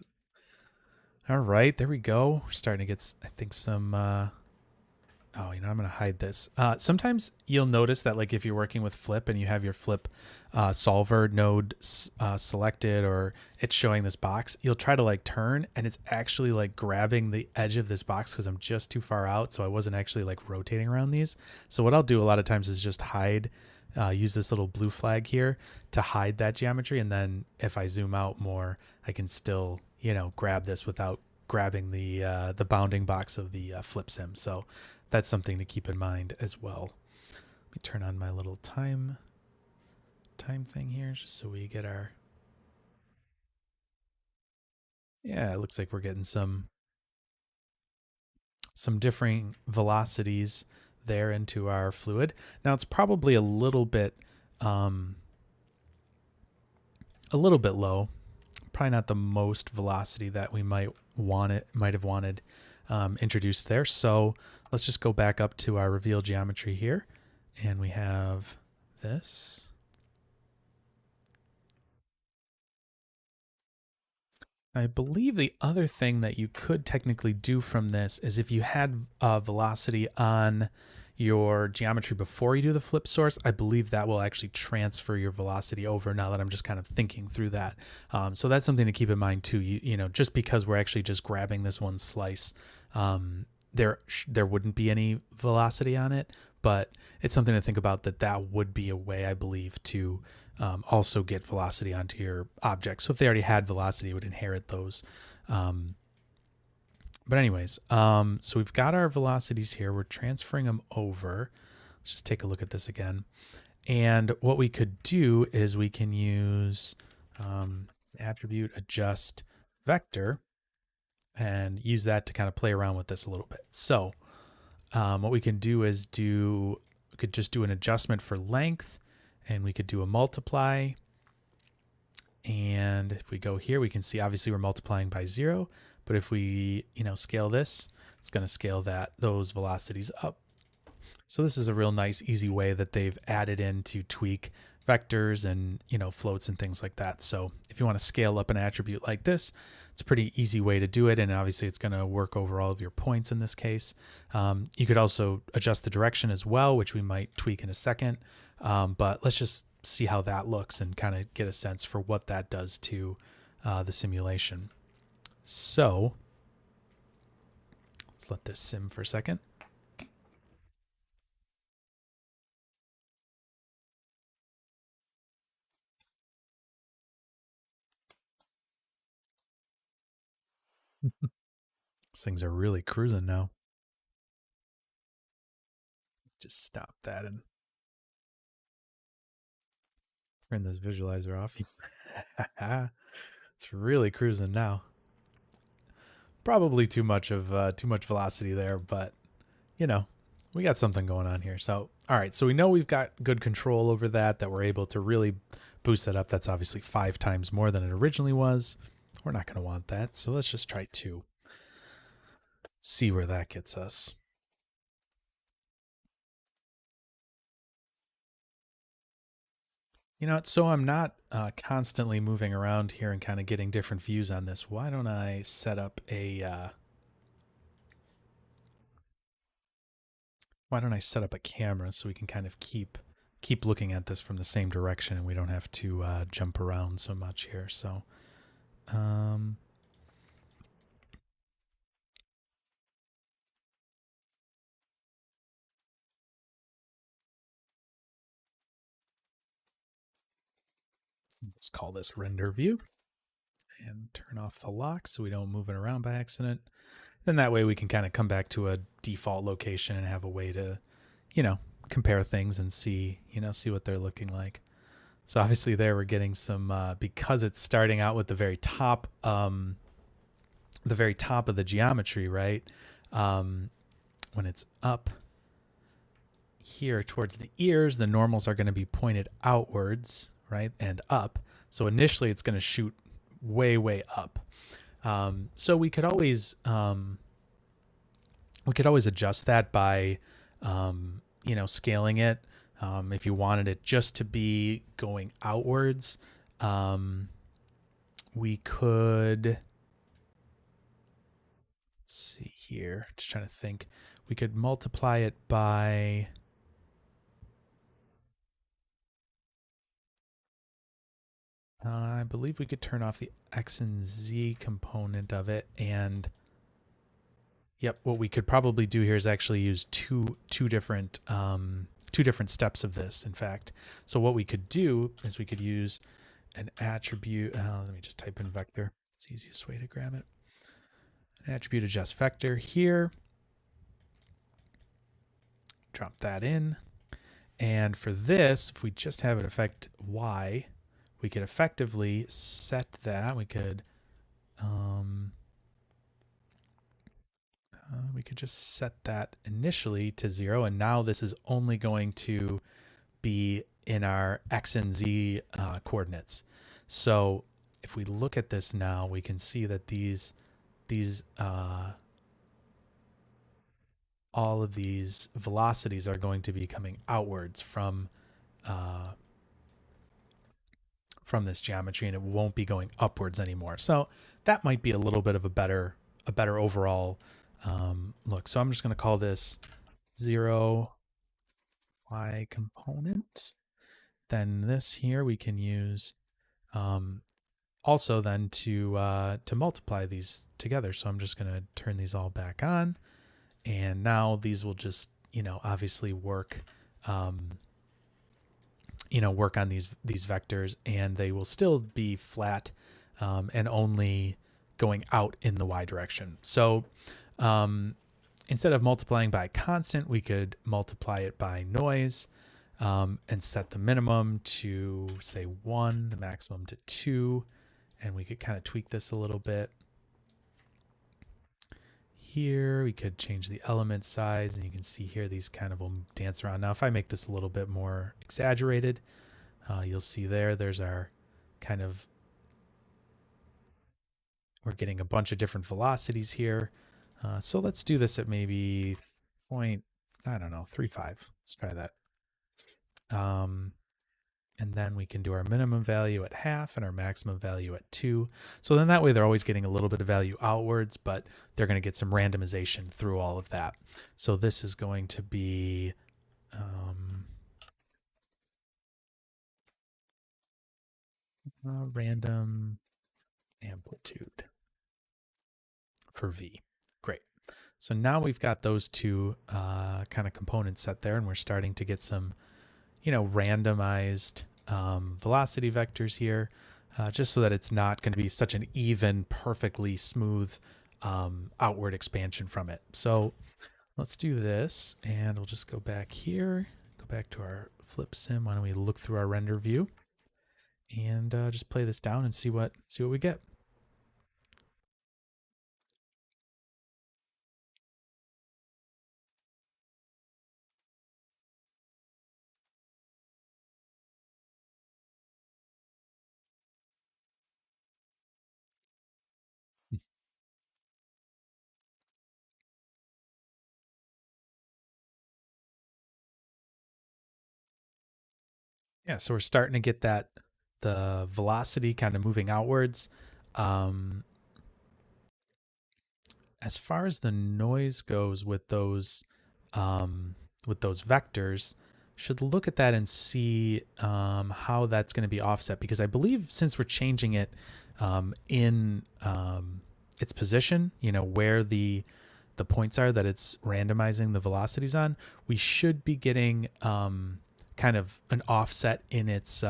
All right, there we go. We're starting to get, I think, some oh, I'm going to hide this. Sometimes you'll notice that, like, if you're working with Flip and you have your Flip solver node selected, or it's showing this box, you'll try to like turn, and it's actually like grabbing the edge of this box because I'm just too far out. So I wasn't actually like rotating around these. So what I'll do a lot of times is just hide, use this little blue flag here to hide that geometry. And then if I zoom out more, I can still, grab this without grabbing the bounding box of the Flip sim. So that's something to keep in mind as well. Let me turn on my little time thing here just so we get our, yeah, it looks like we're getting some differing velocities there into our fluid. Now it's probably a little bit low, probably not the most velocity that we might have wanted introduced there. So let's just go back up to our reveal geometry here, and we have this. I believe the other thing that you could technically do from this is if you had velocity on your geometry before you do the flip source, I believe that will actually transfer your velocity over, now that I'm just kind of thinking through that. So that's something to keep in mind too. You know, just because we're actually just grabbing this one slice, there wouldn't be any velocity on it, but it's something to think about, that would be a way, I believe, to also get velocity onto your object. So if they already had velocity, it would inherit those. But anyways, so we've got our velocities here. We're transferring them over. Let's just take a look at this again. And what we could do is we can use attribute adjust vector and use that to kind of play around with this a little bit. So what we can do is we could just do an adjustment for length, and we could do a multiply. And if we go here, we can see obviously we're multiplying by 0. But if we, scale this, it's going to scale those velocities up. So this is a real nice, easy way that they've added in to tweak vectors and, floats and things like that. So if you want to scale up an attribute like this, it's a pretty easy way to do it. And obviously it's going to work over all of your points in this case. You could also adjust the direction as well, which we might tweak in a second. But let's just see how that looks and kind of get a sense for what that does to the simulation. So let's let this sim for a second. These things are really cruising now. Just stop that and turn this visualizer off. It's really cruising now. Probably too much velocity there, but we got something going on here. So, all right, so we know we've got good control over that we're able to really boost that up. That's obviously 5 times more than it originally was. We're not going to want that, so let's just try 2. See where that gets us. So I'm not constantly moving around here and kind of getting different views on this. Why don't I set up a camera so we can kind of keep looking at this from the same direction, and we don't have to jump around so much here. So let's call this render view and turn off the lock so we don't move it around by accident. Then that way we can kind of come back to a default location and have a way to, compare things and see what they're looking like. So obviously there we're getting some, because it's starting out with the very top of the geometry, right? When it's up here towards the ears, the normals are going to be pointed outwards, right, and up. So initially it's going to shoot way, way up. So we could always adjust that by scaling it. If you wanted it just to be going outwards, we could, let's see here, just trying to think, we could multiply it by, I believe we could turn off the X and Z component of it, and yep, what we could probably do here is actually use two different steps of this, in fact. So what we could do is we could use an attribute, let me just type in vector. It's the easiest way to grab it. An attribute adjust vector here. Drop that in. And for this, if we just have it affect Y, we could effectively set that. We could just set that initially to 0, and now this is only going to be in our X and Z coordinates. So if we look at this now, we can see that all of these velocities are going to be coming outwards from this geometry, and it won't be going upwards anymore. So that might be a little bit of a better overall look. So I'm just going to call this 0 multiply component. Then this here we can use also then to multiply these together. So I'm just going to turn these all back on, and now these will just obviously work. Work on these vectors, and they will still be flat and only going out in the y direction. So instead of multiplying by constant, we could multiply it by noise and set the minimum to say 1, the maximum to 2, and we could kind of tweak this a little bit. Here we could change the element size, and you can see here these kind of will dance around. Now if I make this a little bit more exaggerated, you'll see there's our kind of, we're getting a bunch of different velocities here. So let's do this at maybe point, I don't know, 3.5. Let's try that. And then we can do our minimum value at half and our maximum value at 2. So then that way they're always getting a little bit of value outwards, but they're going to get some randomization through all of that. So this is going to be random amplitude for V. Great. So now we've got those two kind of components set there, and we're starting to get some, randomized velocity vectors here, just so that it's not going to be such an even, perfectly smooth outward expansion from it. So let's do this, and we'll just go back here, go back to our flip sim. Why don't we look through our render view and just play this down and see what we get. Yeah, so we're starting to get the velocity kind of moving outwards. As far as the noise goes with those vectors, should look at that and see how that's going to be offset, because I believe since we're changing it in its position, where the points are that it's randomizing the velocities on, we should be getting kind of an offset in its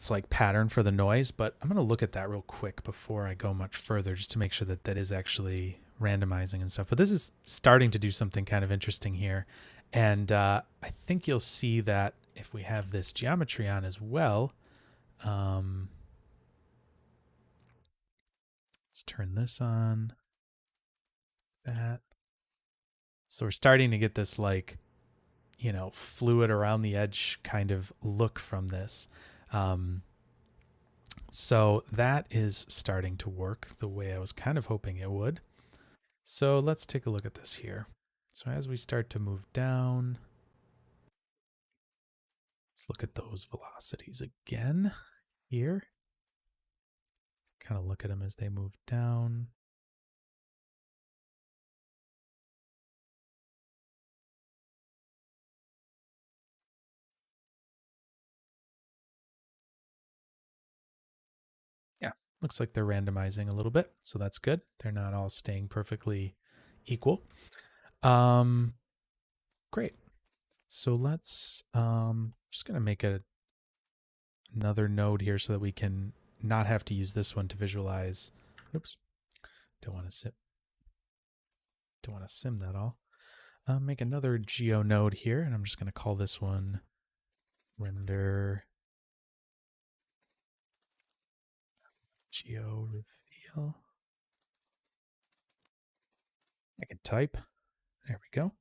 like pattern for the noise. But I'm going to look at that real quick before I go much further, just to make sure that that is actually randomizing and stuff. But this is starting to do something kind of interesting here, and I think you'll see that if we have this geometry on as well. Let's turn this on. That. So we're starting to get this like, fluid around the edge kind of look from this. So that is starting to work the way I was kind of hoping it would. So let's take a look at this here. So as we start to move down, let's look at those velocities again here. Kind of look at them as they move down. Yeah, looks like they're randomizing a little bit, so that's good. They're not all staying perfectly equal. Great. So let's just gonna make another node here so that we can not have to use this one to visualize. Oops, don't want to sim that all. Make another geo node here, and I'm just gonna call this one render geo reveal. I can type. There we go.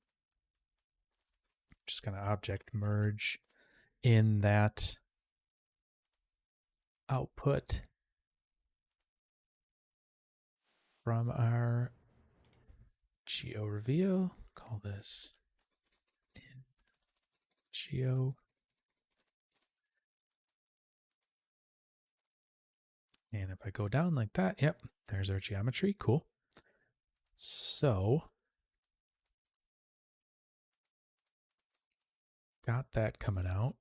Just gonna object merge in that output from our geo reveal. Call this in geo. And if I go down like that, yep, there's our geometry. Cool. So got that coming out.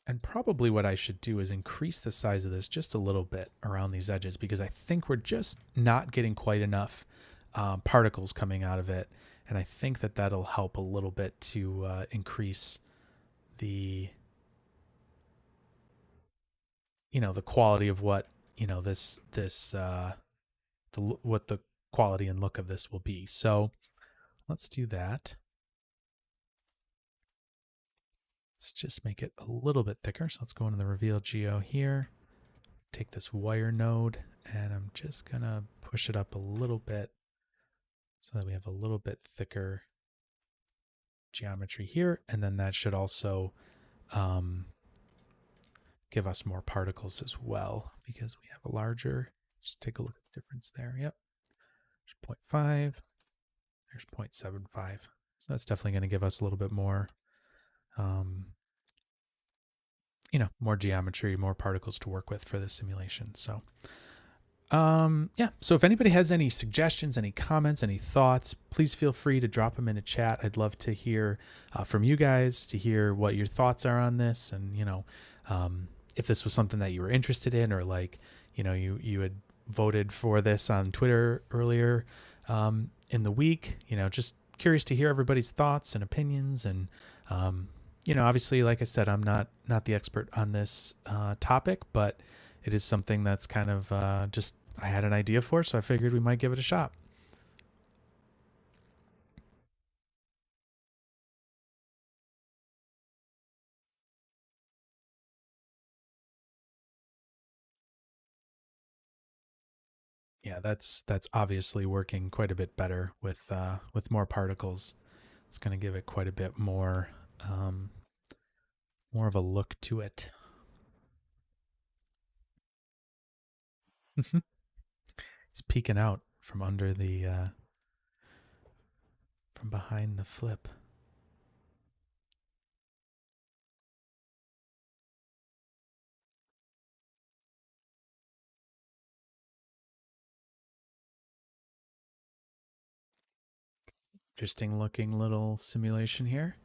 And probably what I should do is increase the size of this just a little bit around these edges, because I think we're just not getting quite enough particles coming out of it. And I think that that'll help a little bit to increase the, the quality of what, what the quality and look of this will be. So let's do that. Let's just make it a little bit thicker. So let's go into the reveal geo here, take this wire node, and I'm just gonna push it up a little bit so that we have a little bit thicker geometry here. And then that should also give us more particles as well, because we have a larger, just take a look at the difference there. Yep, there's 0.5, there's 0.75. So that's definitely gonna give us a little bit more more geometry, more particles to work with for the simulation. So, yeah. So if anybody has any suggestions, any comments, any thoughts, please feel free to drop them in a chat. I'd love to hear from you guys, to hear what your thoughts are on this. And, if this was something that you were interested in, or like, you had voted for this on Twitter earlier in the week, just curious to hear everybody's thoughts and opinions. And, obviously, like I said, I'm not the expert on this topic, but it is something that's kind of just I had an idea for, so I figured we might give it a shot. Yeah, that's obviously working quite a bit better with more particles. It's going to give it quite a bit more more of a look to it. It's peeking out from under the from behind the flip. Interesting looking little simulation here.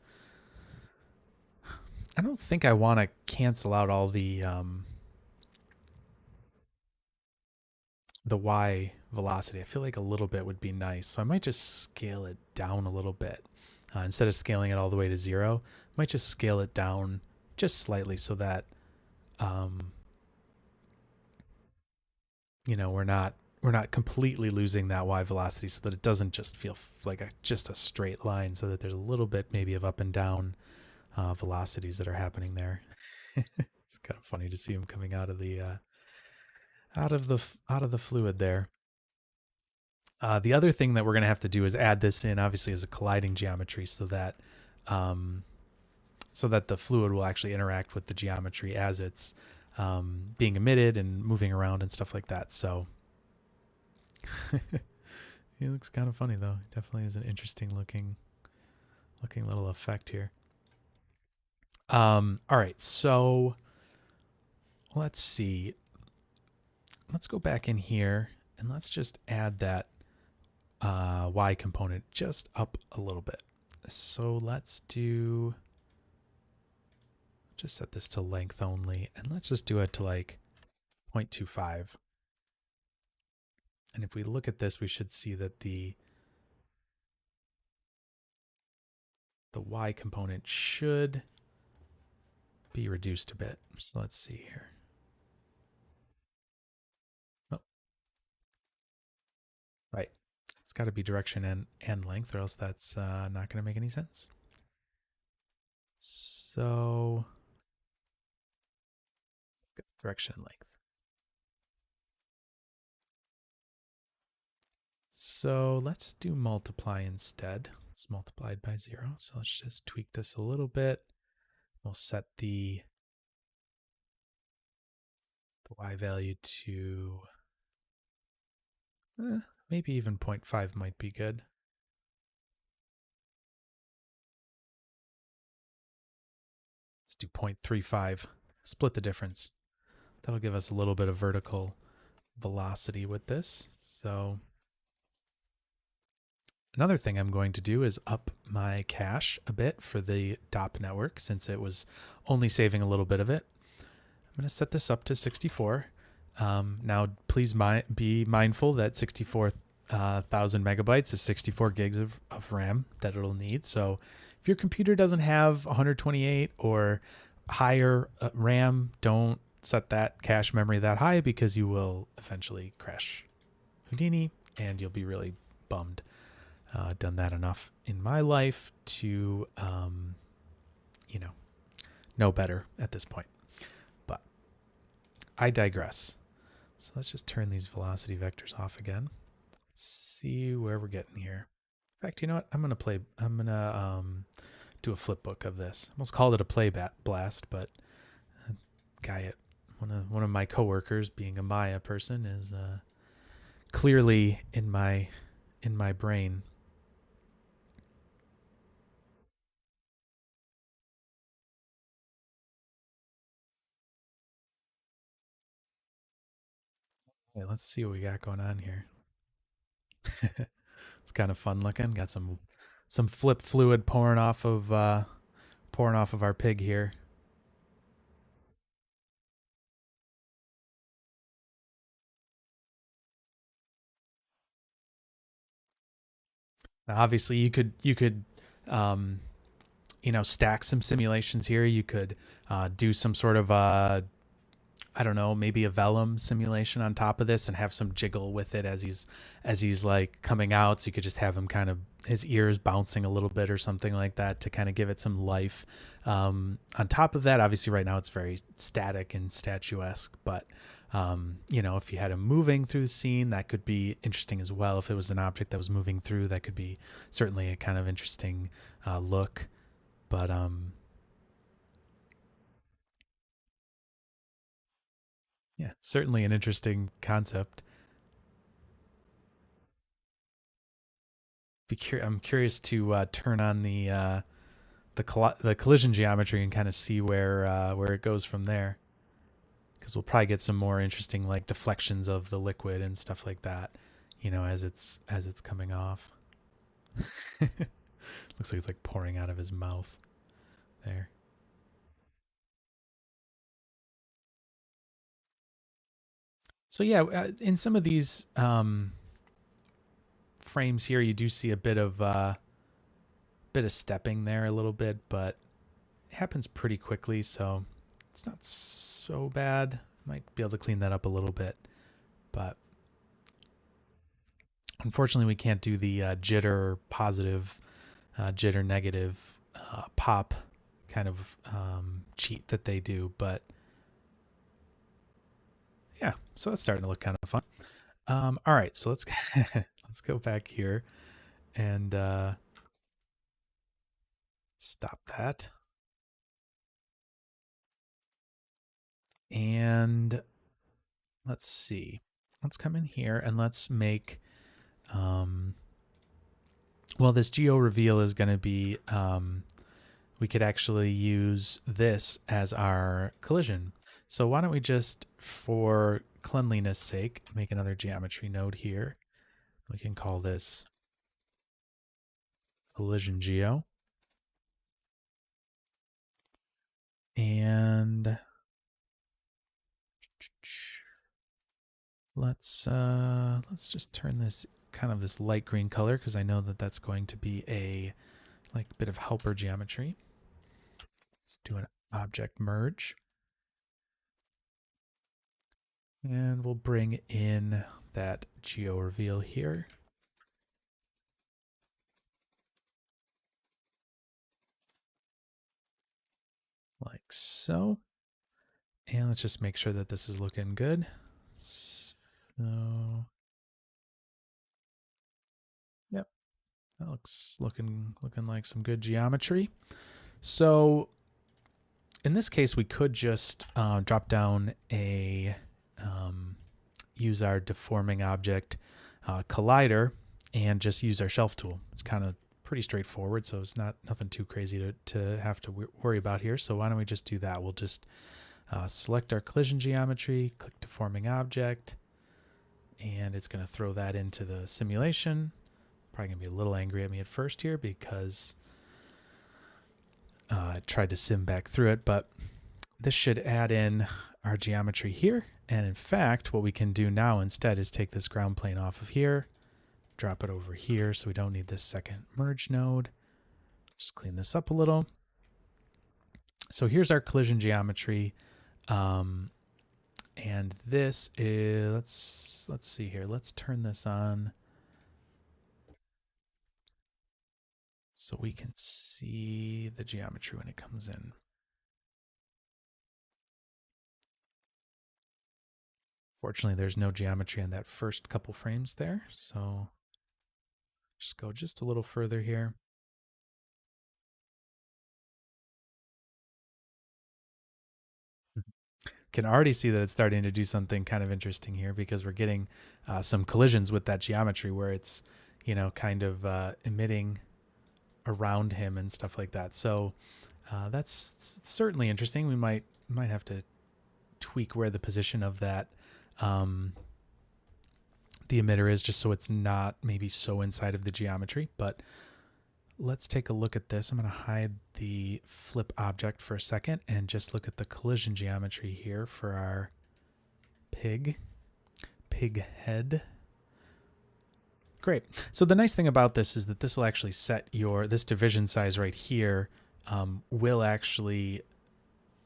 I don't think I want to cancel out all the Y velocity. I feel like a little bit would be nice. So I might just scale it down a little bit. Instead of scaling it all the way to 0, I might just scale it down just slightly so that, we're not completely losing that Y velocity, so that it doesn't just feel like just a straight line, so that there's a little bit maybe of up and down velocities that are happening there. It's kind of funny to see them coming out of the fluid there. The other thing that we're going to have to do is add this in, obviously, as a colliding geometry, so that the fluid will actually interact with the geometry as it's being emitted and moving around and stuff like that. So it looks kind of funny, though. Definitely is an interesting looking little effect here. All right, so let's see. Let's go back in here and let's just add that Y component just up a little bit. So let's just set this to length only, and let's just do it to like 0.25. And if we look at this, we should see that the Y component should be reduced a bit. So let's see here. Oh. Right. It's got to be direction and length, or else that's not going to make any sense. So direction and length. So let's do multiply instead. It's multiplied by 0. So let's just tweak this a little bit. We'll set the Y value to maybe even 0.5 might be good. Let's do 0.35. Split the difference. That'll give us a little bit of vertical velocity with this. So Another thing I'm going to do is up my cache a bit for the DOP network since it was only saving a little bit of it. I'm going to set this up to 64. Now, please be mindful that 64,000 megabytes is 64 gigs of RAM that it'll need. So if your computer doesn't have 128 or higher RAM, don't set that cache memory that high because you will eventually crash Houdini and you'll be really bummed. Done that enough in my life to, know better at this point. But I digress. So let's just turn these velocity vectors off again. Let's see where we're getting here. In fact, you know what? I'm gonna do a flipbook of this. I almost called it a play blast, but one of my coworkers, being a Maya person, is clearly in my brain. Okay, let's see what we got going on here. It's kind of fun looking. Got some flip fluid pouring off of our pig here. Now, obviously, you could stack some simulations here. You could do some sort of I don't know, maybe a vellum simulation on top of this and have some jiggle with it as he's like coming out. So you could just have him kind of his ears bouncing a little bit or something like that to kind of give it some life. On top of that, obviously right now it's very static and statuesque, but if you had him moving through the scene, that could be interesting as well. If it was an object that was moving through, that could be certainly a kind of interesting look. But yeah, certainly an interesting concept. I'm curious to turn on the collision geometry and kind of see where it goes from there, because we'll probably get some more interesting like deflections of the liquid and stuff like that, as it's coming off. Looks like it's like pouring out of his mouth there. So yeah, in some of these frames here, you do see a bit of stepping there a little bit, but it happens pretty quickly, so it's not so bad. Might be able to clean that up a little bit, but unfortunately, we can't do the jitter positive, jitter negative pop kind of cheat that they do. But yeah, so that's starting to look kind of fun. All right, so let's let's go back here and stop that. And let's see. Let's come in here and let's make well, this geo reveal is going to be we could actually use this as our collision. So why don't we just, for cleanliness sake, make another geometry node here. We can call this collision geo. And let's just turn this kind of this light green color, because I know that that's going to be a like bit of helper geometry. Let's do an object merge. And we'll bring in that geo reveal here. Like so. And let's just make sure that this is looking good. So, yep, that looks looking like some good geometry. So in this case, we could just drop down a use our deforming object collider and just use our shelf tool. It's kind of pretty straightforward, so it's nothing too crazy to have to worry about here. So why don't we just do that? We'll just select our collision geometry, click deforming object, and it's going to throw that into the simulation. Probably going to be a little angry at me at first here because I tried to sim back through it, but this should add in our geometry here. And in fact, what we can do now instead is take this ground plane off of here, drop it over here so we don't need this second merge node. Just clean this up a little. So here's our collision geometry. And this is, let's see here. Let's turn this on so we can see the geometry when it comes in. Fortunately, there's no geometry on that first couple frames there, so just go just a little further here. Can already see that it's starting to do something kind of interesting here because we're getting some collisions with that geometry where it's, you know, kind of emitting around him and stuff like that. So that's certainly interesting. We might have to tweak where the position of that the emitter is, just so it's not maybe so inside of the geometry. But let's take a look at this. I'm going to hide the flip object for a second and just look at the collision geometry here for our pig head. Great. So the nice thing about this is that this will actually set this division size right here will actually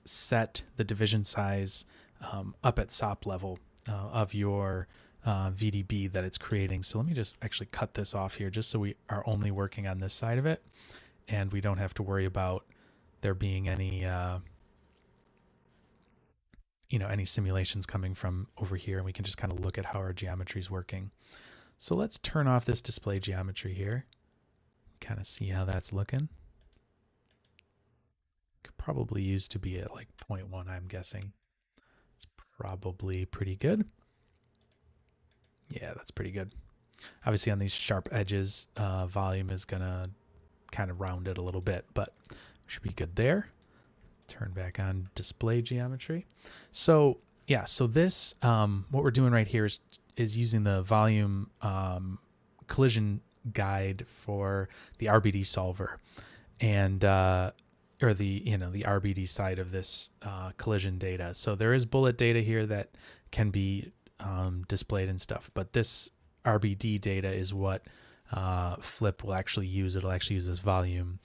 set the division size up at SOP level of your VDB that it's creating. So let me just actually cut this off here just so we are only working on this side of it and we don't have to worry about there being any any simulations coming from over here, and we can just kind of look at how our geometry is working. So let's turn off this display geometry here, kind of see how that's looking. Could probably use to be at like 0.1, I'm guessing. It's probably pretty good. Yeah, that's pretty good. Obviously on these sharp edges, volume is gonna kind of round it a little bit, but we should be good there. Turn back on display geometry. So yeah, so this, what we're doing right here is using the volume collision guide for the RBD solver, and or the the RBD side of this collision data. So there is bullet data here that can be displayed and stuff, but this RBD data is what Flip will actually use. It'll actually use this volume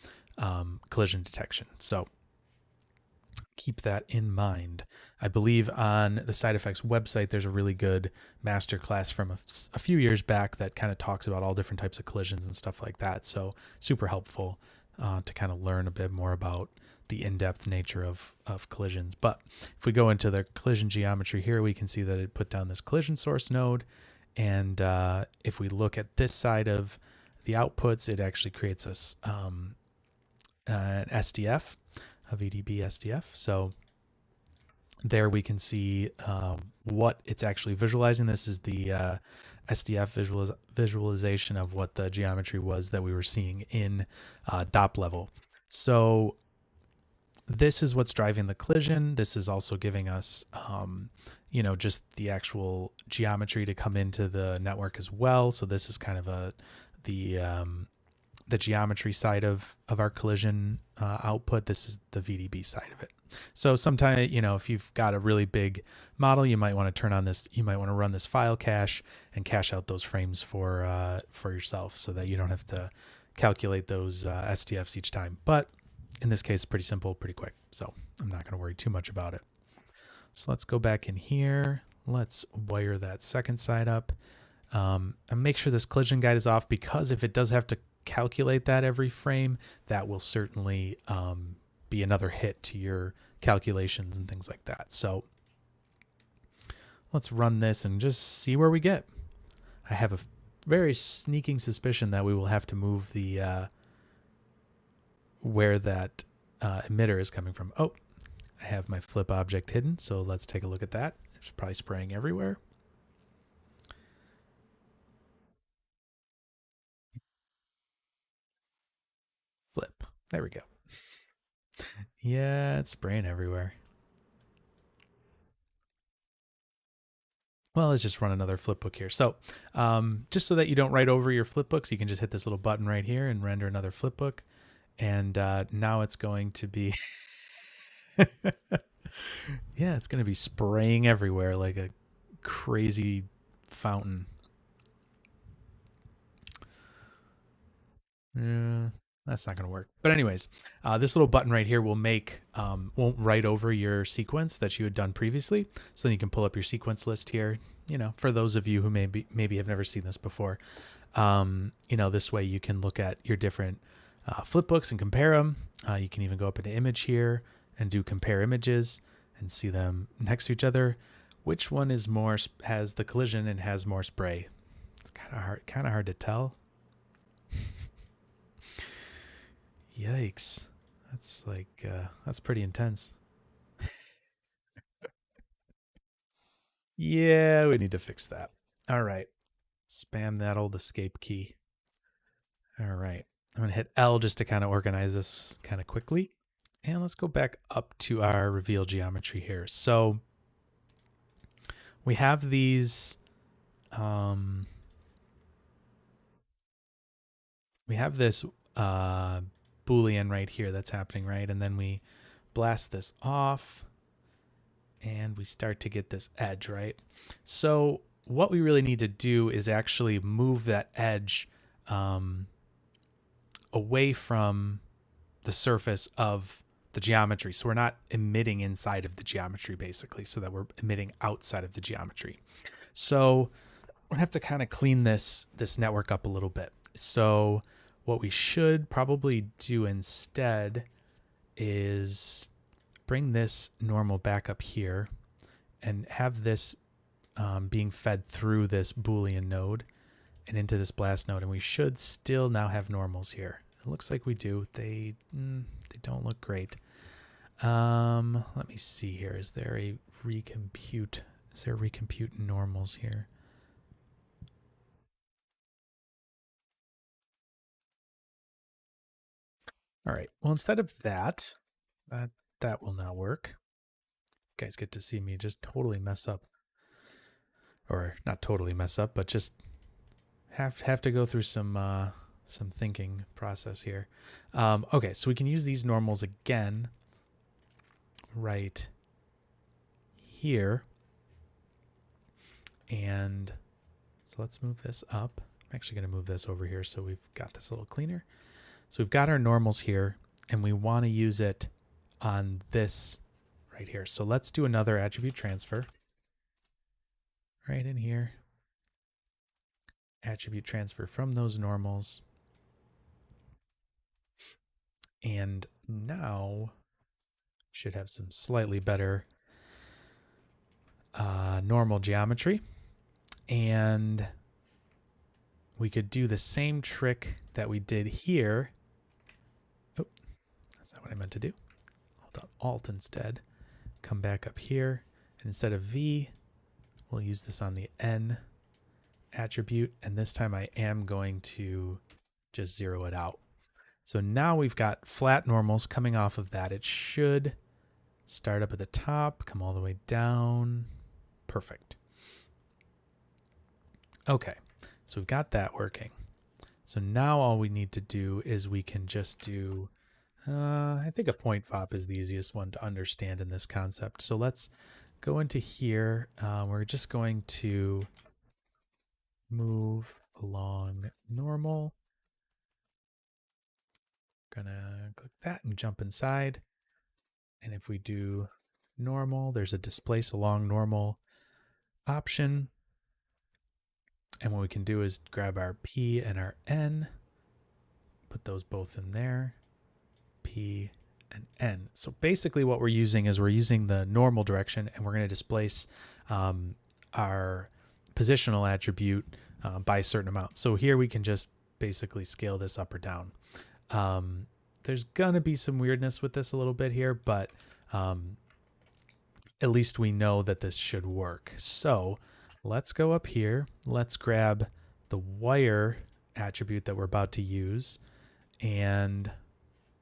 collision detection. So keep that in mind. I believe on the Side Effects website, there's a really good masterclass from a few years back that kind of talks about all different types of collisions and stuff like that. So super helpful to kind of learn a bit more about the in-depth nature of collisions. But if we go into the collision geometry here, we can see that it put down this collision source node. And if we look at this side of the outputs, it actually creates us an SDF, a VDB SDF. So there we can see what it's actually visualizing. This is the SDF visualization of what the geometry was that we were seeing in DOP level. So this is what's driving the collision. This is also giving us, just the actual geometry to come into the network as well. So this is kind of the geometry side of our collision output. This is the VDB side of it. So sometimes, if you've got a really big model, you might want to turn on this, you might want to run this file cache and cache out those frames for yourself so that you don't have to calculate those SDFs each time. But in this case, pretty simple, pretty quick. So I'm not going to worry too much about it. So let's go back in here. Let's wire that second side up and make sure this collision guide is off, because if it does have to calculate that every frame, that will certainly be another hit to your calculations and things like that. So let's run this and just see where we get. I have a very sneaking suspicion that we will have to move the where that emitter is coming from. Oh, I have my flip object hidden, so let's take a look at that. It's probably spraying everywhere. Flip. There we go. Yeah, it's spraying everywhere. Well, let's just run another flipbook here. So just so that you don't write over your flipbooks, you can just hit this little button right here and render another flipbook. And now it's going to be, yeah, it's going to be spraying everywhere like a crazy fountain. That's not going to work. But anyways, this little button right here will won't write over your sequence that you had done previously. So then you can pull up your sequence list here. You know, for those of you who maybe have never seen this before, you know, this way you can look at your different flipbooks and compare them. You can even go up into image here and do compare images and see them next to each other. Which one is more has the collision and has more spray? It's kind of hard to tell. Yikes. That's like, that's pretty intense. Yeah, we need to fix that. All right. Spam that old escape key. All right. I'm going to hit L just to kind of organize this kind of quickly. And let's go back up to our reveal geometry here. So we have these, we have this Boolean right here that's happening, right? And then we blast this off and we start to get this edge, right? So what we really need to do is actually move that edge away from the surface of the geometry. So we're not emitting inside of the geometry, basically, so that we're emitting outside of the geometry. So we're gonna have to kind of clean this network up a little bit. So what we should probably do instead is bring this normal back up here and have this being fed through this Boolean node and into this blast node. And we should still now have normals here. It looks like we do. They don't look great. Let me see here. Is there a recompute? Is there a recompute normals here? All right. Well, instead of that, that will not work. You guys get to see me just totally mess up, or not totally mess up, but just have to go through some thinking process here. Okay, so we can use these normals again right here. And so let's move this up. I'm actually going to move this over here so we've got this a little cleaner. So we've got our normals here, and we want to use it on this right here. So let's do another attribute transfer right in here. Attribute transfer from those normals. And now should have some slightly better normal geometry. And we could do the same trick that we did here. Oh, that's not what I meant to do. Hold on, Alt instead. Come back up here. And instead of V, we'll use this on the N attribute. And this time I am going to just zero it out. So now we've got flat normals coming off of that. It should start up at the top, come all the way down. Perfect. Okay, so we've got that working. So now all we need to do is we can just do, I think a point fop is the easiest one to understand in this concept. So let's go into here. We're just going to move along normal. Gonna click that and jump inside. And if we do normal, there's a displace along normal option. And what we can do is grab our P and our N, put those both in there, P and N. So basically what we're using is we're using the normal direction, and we're going to displace our positional attribute by a certain amount. So here we can just basically scale this up or down. There's going to be some weirdness with this a little bit here, but at least we know that this should work. So let's go up here. Let's grab the wire attribute that we're about to use, and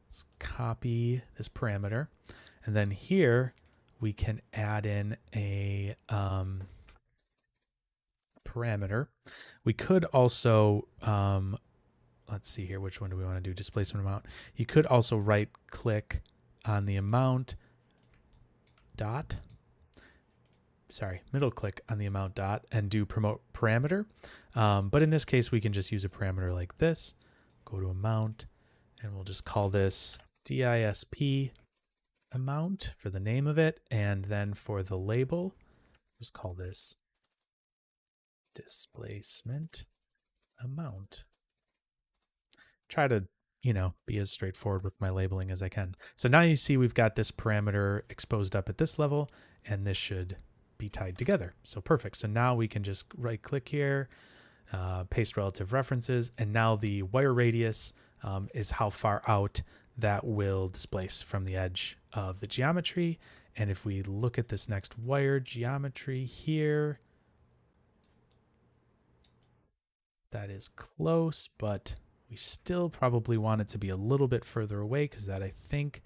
let's copy this parameter. And then here we can add in a parameter. We could also, let's see here, which one do we want to do? Displacement amount. You could also right click on the amount dot. Sorry, middle click on the amount dot and do promote parameter. But in this case, we can just use a parameter like this. Go to amount, and we'll just call this DISP amount for the name of it. And then for the label, just call this displacement amount. Try to, be as straightforward with my labeling as I can. So now you see we've got this parameter exposed up at this level, and this should be tied together. So perfect. So now we can just right click here, paste relative references, and now the wire radius is how far out that will displace from the edge of the geometry. And if we look at this next wire geometry here, that is close, but we still probably want it to be a little bit further away because that, I think,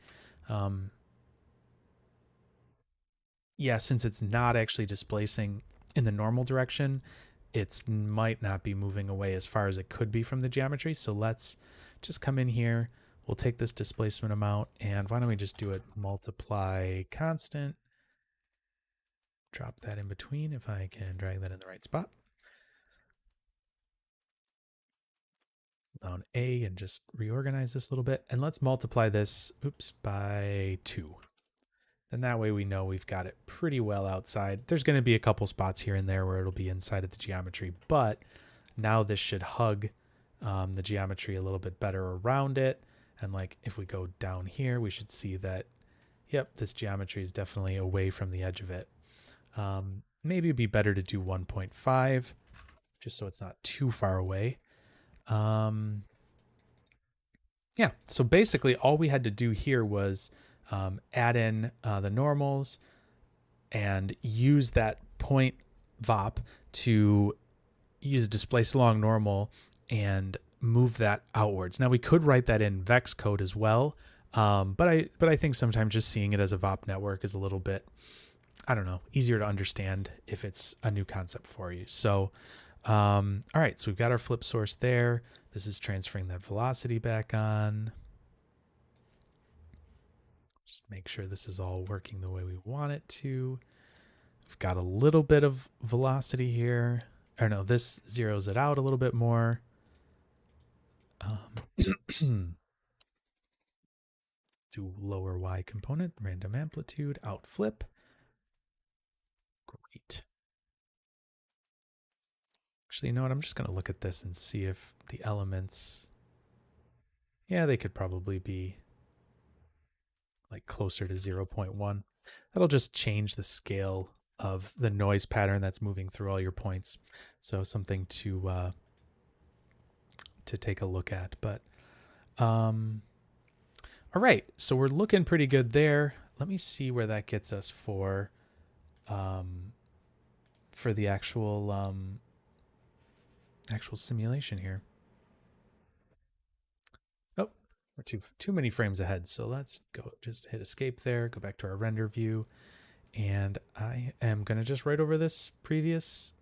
yeah, since it's not actually displacing in the normal direction, it might not be moving away as far as it could be from the geometry. So let's just come in here. We'll take this displacement amount, and why don't we just do it multiply constant. Drop that in between if I can drag that in the right spot. Down A and just reorganize this a little bit. And let's multiply this, by 2. And that way we know we've got it pretty well outside. There's going to be a couple spots here and there where it'll be inside of the geometry, but now this should hug the geometry a little bit better around it. And like if we go down here, we should see that, yep, this geometry is definitely away from the edge of it. Maybe it'd be better to do 1.5 just so it's not too far away. Yeah, so basically all we had to do here was add in the normals and use that point VOP to use displace along normal and move that outwards. Now we could write that in Vex code as well, but I think sometimes just seeing it as a VOP network is a little bit, I don't know, easier to understand if it's a new concept for you. So, all right, so we've got our flip source there. This is transferring that velocity back on. Just make sure this is all working the way we want it to. We've got a little bit of velocity here. Or no, this zeroes it out a little bit more. Do lower Y component, random amplitude, out flip. Great. Actually, you know what? I'm just going to look at this and see if the elements, yeah, they could probably be like closer to 0.1. That'll just change the scale of the noise pattern that's moving through all your points. So something to take a look at. But all right, so we're looking pretty good there. Let me see where that gets us for the actual simulation here. Oh, we're too many frames ahead. So let's go, just hit escape there, go back to our render view. And I am going to just write over this previous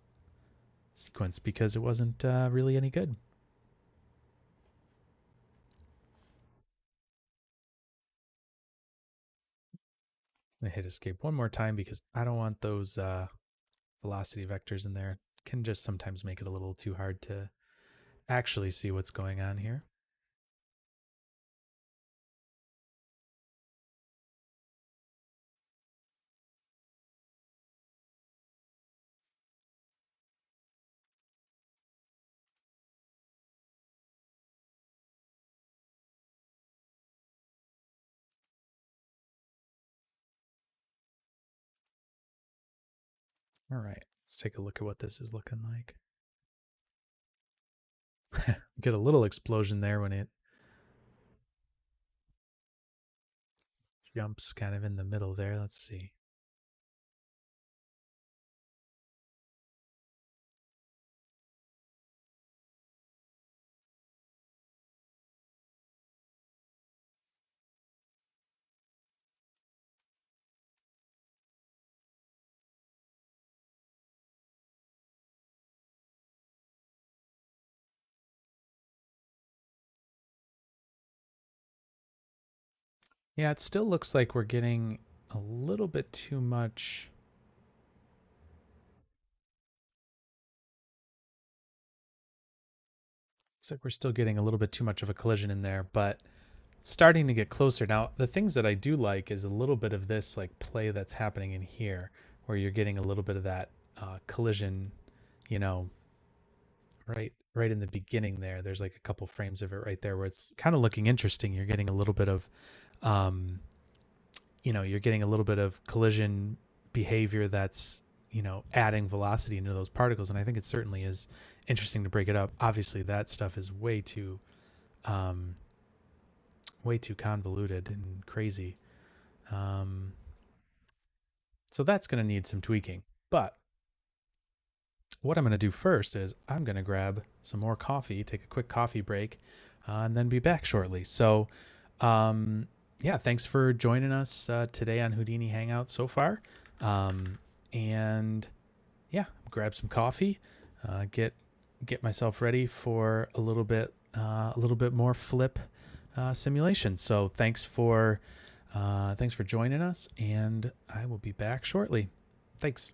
sequence because it wasn't really any good. I'm going to hit escape one more time because I don't want those velocity vectors in there. It can just sometimes make it a little too hard to actually see what's going on here. All right, let's take a look at what this is looking like. Get a little explosion there when it jumps kind of in the middle there. Let's see. Yeah, it still looks like we're getting a little bit too much. Looks like we're still getting a little bit too much of a collision in there, but starting to get closer. Now, the things that I do like is a little bit of this like play that's happening in here, where you're getting a little bit of that collision, you know, right in the beginning there. There's like a couple frames of it right there where it's kind of looking interesting. You're getting a little bit of, um, you're getting a little bit of collision behavior that's, adding velocity into those particles. And I think it certainly is interesting to break it up. Obviously, that stuff is um, way too convoluted and crazy. Um, so that's going to need some tweaking. But what I'm going to do first is I'm going to grab some more coffee, take a quick coffee break, and then be back shortly. So, yeah, thanks for joining us today on Houdini Hangout so far. And yeah, grab some coffee, get myself ready for a little bit more flip simulation. So thanks for joining us, and I will be back shortly. Thanks.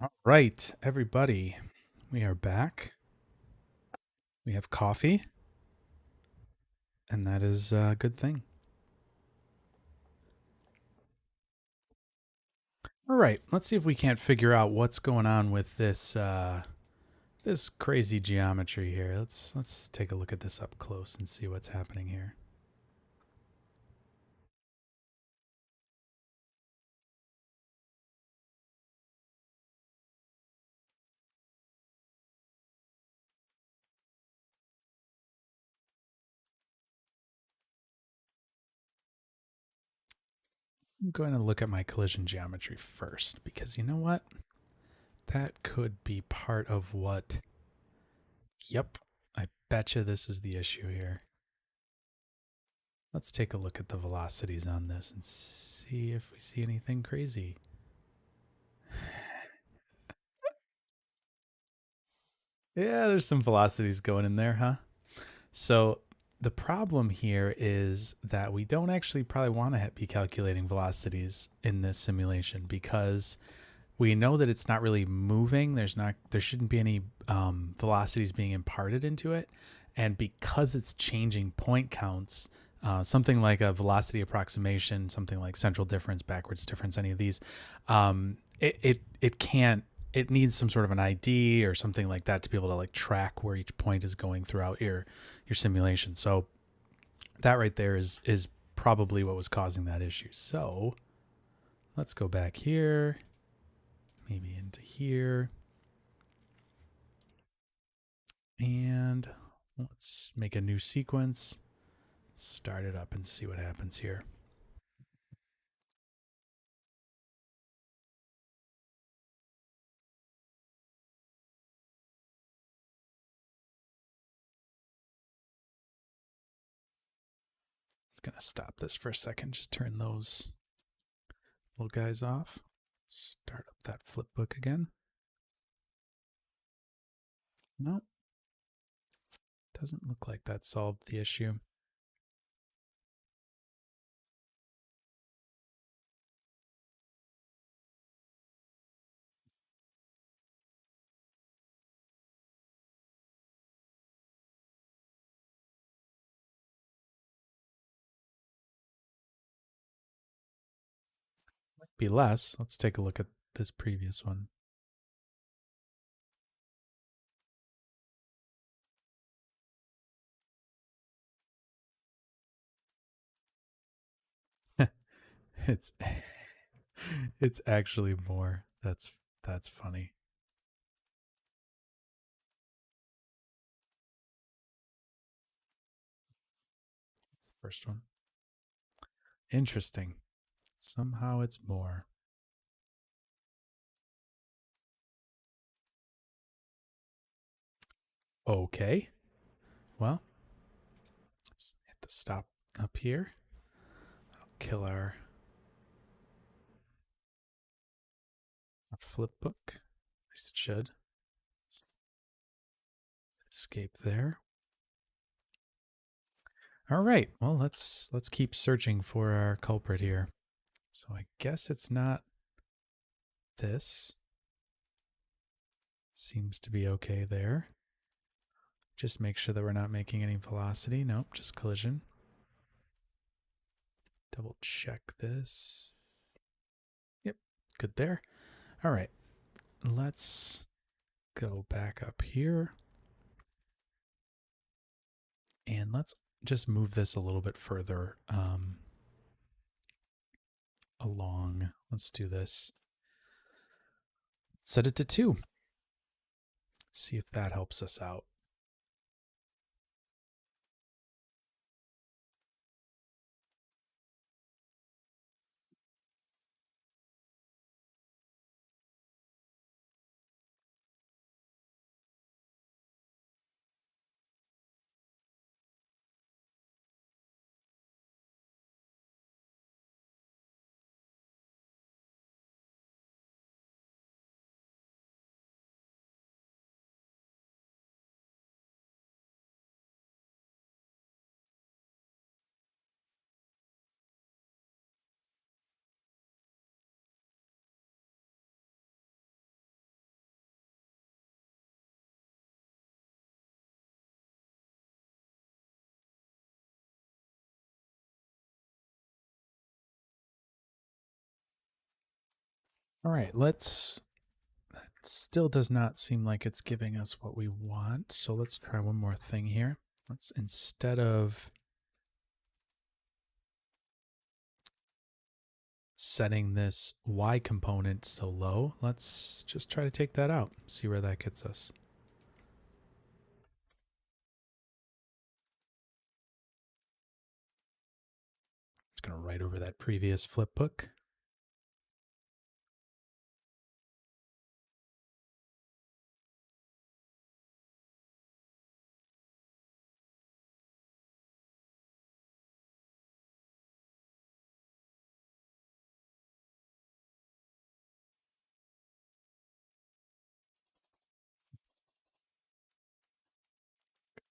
All right, everybody, we are back. We have coffee, and that is a good thing. All right, let's see if we can't figure out what's going on with this crazy geometry here. Let's take a look at this up close and see what's happening here. I'm going to look at my collision geometry first because you know what? That could be part of what. Yep, I betcha this is the issue here. Let's take a look at the velocities on this and see if we see anything crazy. Yeah, there's some velocities going in there, huh? So the problem here is that we don't actually probably want to be calculating velocities in this simulation because we know that it's not really moving. There shouldn't be any velocities being imparted into it, and because it's changing point counts, something like a velocity approximation, something like central difference, backwards difference, any of these, it can't. It needs some sort of an ID or something like that to be able to like track where each point is going throughout your simulation. So that right there is probably what was causing that issue. So let's go back here, maybe into here, and let's make a new sequence, start it up and see what happens here. I'm gonna stop this for a second, just turn those little guys off, start up that flipbook again. No, doesn't look like that solved the issue. Might be less. Let's take a look at this previous one. it's it's actually more. That's funny. First one. Interesting. Somehow it's more. Okay. Well, just hit the stop up here. I'll kill our flip book. At least it should. Escape there. All right. Well, let's keep searching for our culprit here. So I guess it's not this. Seems to be okay there. Just make sure that we're not making any velocity. Nope, just collision. Double check this. Yep, good there. All right, let's go back up here. And let's just move this a little bit further along. Let's do this. Set it to 2. See if that helps us out. All right, let's. That still does not seem like it's giving us what we want. So let's try one more thing here. Let's, instead of setting this Y component so low, let's just try to take that out, see where that gets us. Just going to write over that previous flipbook.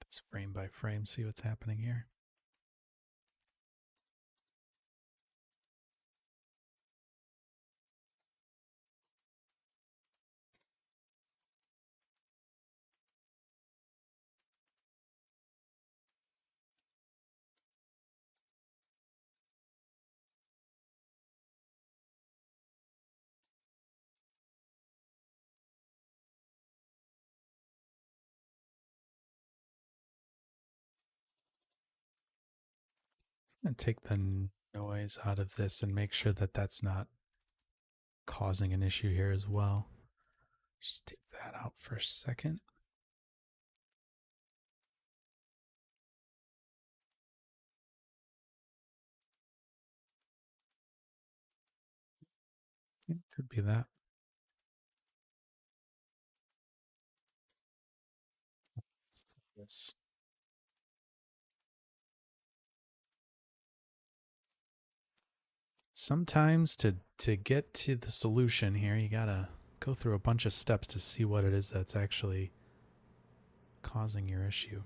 This frame by frame, see what's happening here. And take the noise out of this and make sure that that's not causing an issue here as well. Just take that out for a second. It could be that. Yes. Sometimes to get to the solution here, you gotta go through a bunch of steps to see what it is that's actually causing your issue.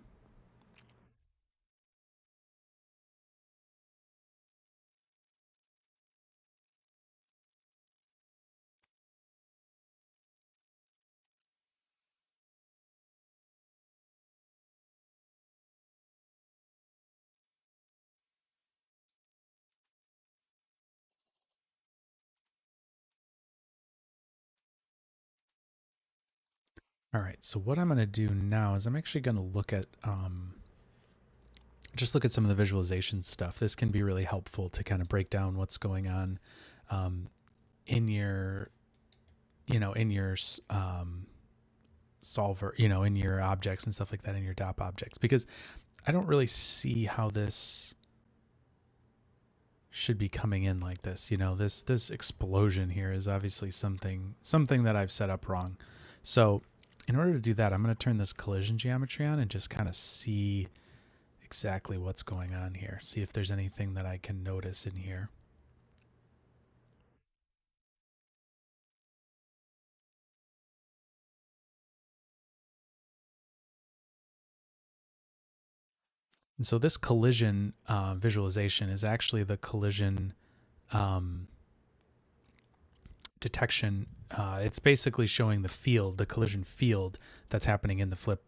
All right, so what I'm going to do now is I'm actually going to look at just look at some of the visualization stuff. This can be really helpful to kind of break down what's going on in your, in your solver, in your objects and stuff like that, in your DOP objects, because I don't really see how this should be coming in like this. This explosion here is obviously something that I've set up wrong. So in order to do that, I'm going to turn this collision geometry on and just kind of see exactly what's going on here. See if there's anything that I can notice in here. And so this collision visualization is actually the collision detection. It's basically showing the field, the collision field that's happening in the flip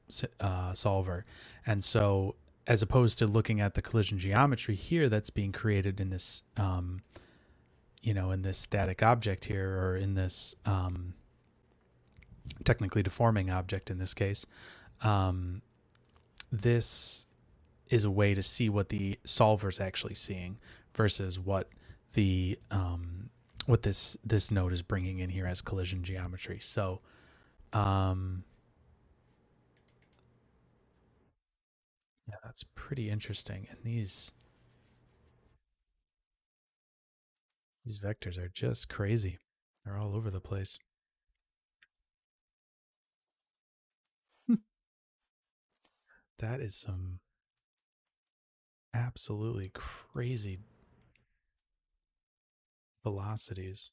solver. And so as opposed to looking at the collision geometry here that's being created in this, in this static object here, or in this technically deforming object in this case, this is a way to see what the solver's actually seeing versus what the what this node is bringing in here as collision geometry. So yeah, that's pretty interesting. And these vectors are just crazy. They're all over the place. That is some absolutely crazy velocities.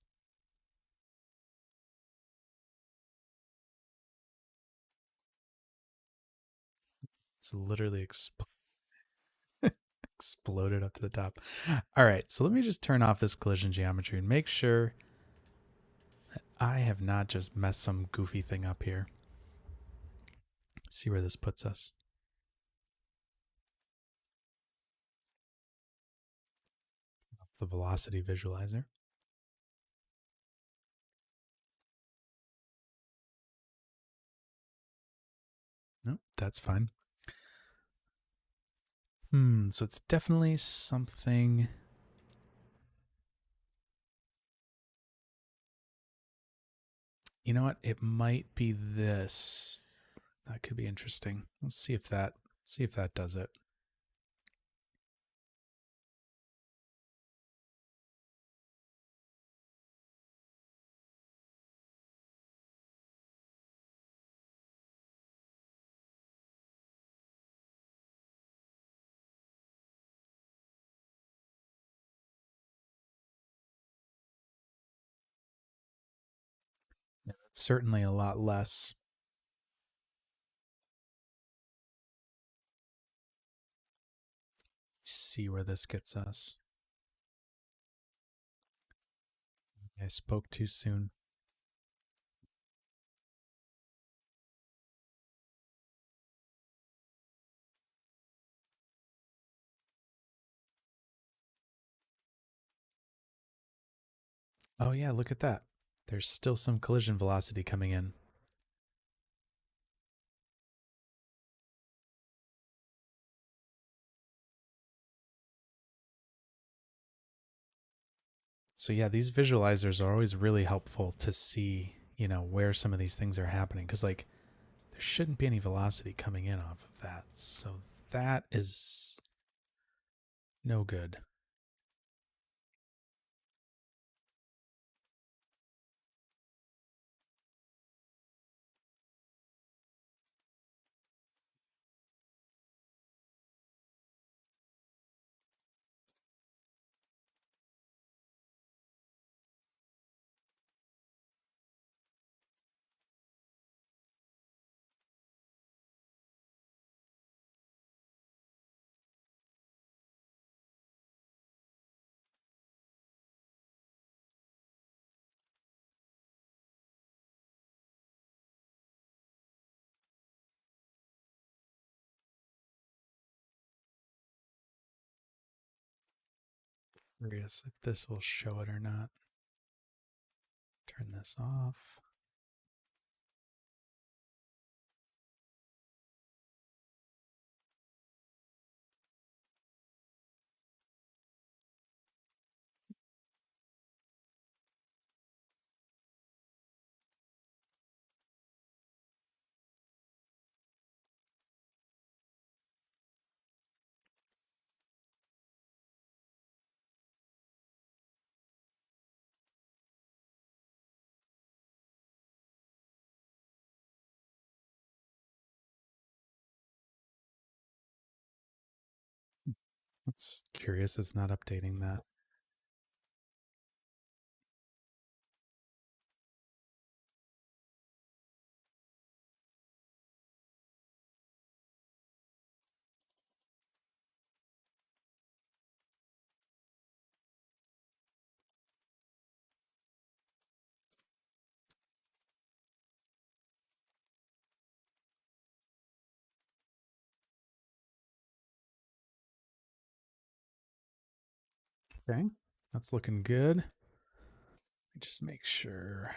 It's literally exploded up to the top. All right, so let me just turn off this collision geometry and make sure that I have not just messed some goofy thing up here. See where this puts us. The velocity visualizer. Nope, that's fine. So it's definitely something. You know what? It might be this. That could be interesting. Let's see if that does it. Yeah, that's certainly a lot less. See where this gets us. I spoke too soon. Oh yeah, look at that. There's still some collision velocity coming in. So yeah, these visualizers are always really helpful to see, where some of these things are happening. Because like there shouldn't be any velocity coming in off of that. So that is no good. Curious if this will show it or not. Turn this off. It's curious it's not updating that. Okay. That's looking good. Just make sure.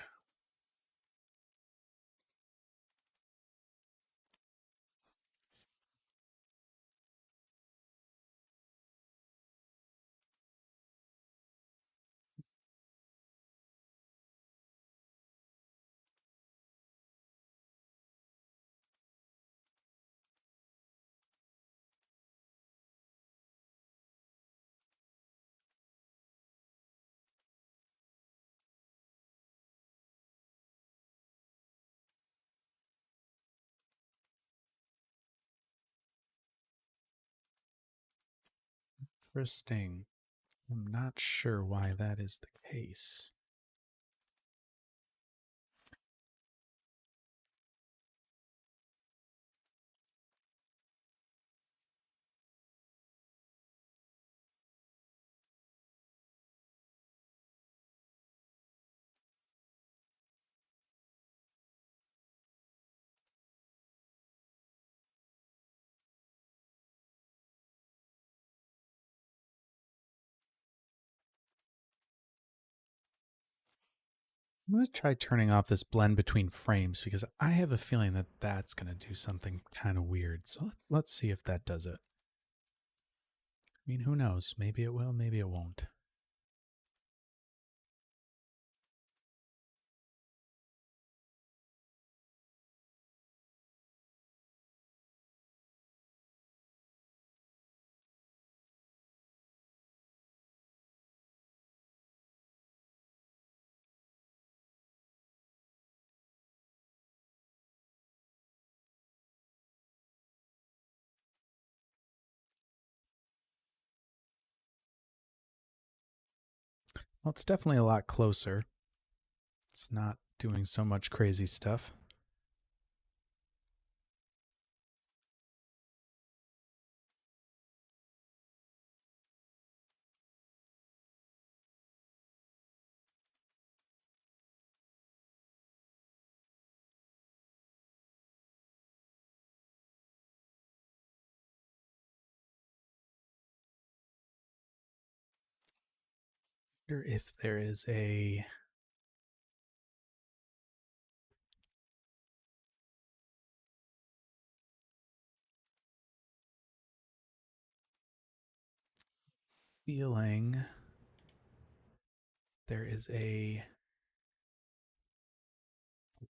Interesting. I'm not sure why that is the case. I'm going to try turning off this blend between frames because I have a feeling that that's going to do something kind of weird. So let's see if that does it. I mean, who knows? Maybe it will, maybe it won't. Well, it's definitely a lot closer. It's not doing so much crazy stuff. I wonder if there is a feeling there is a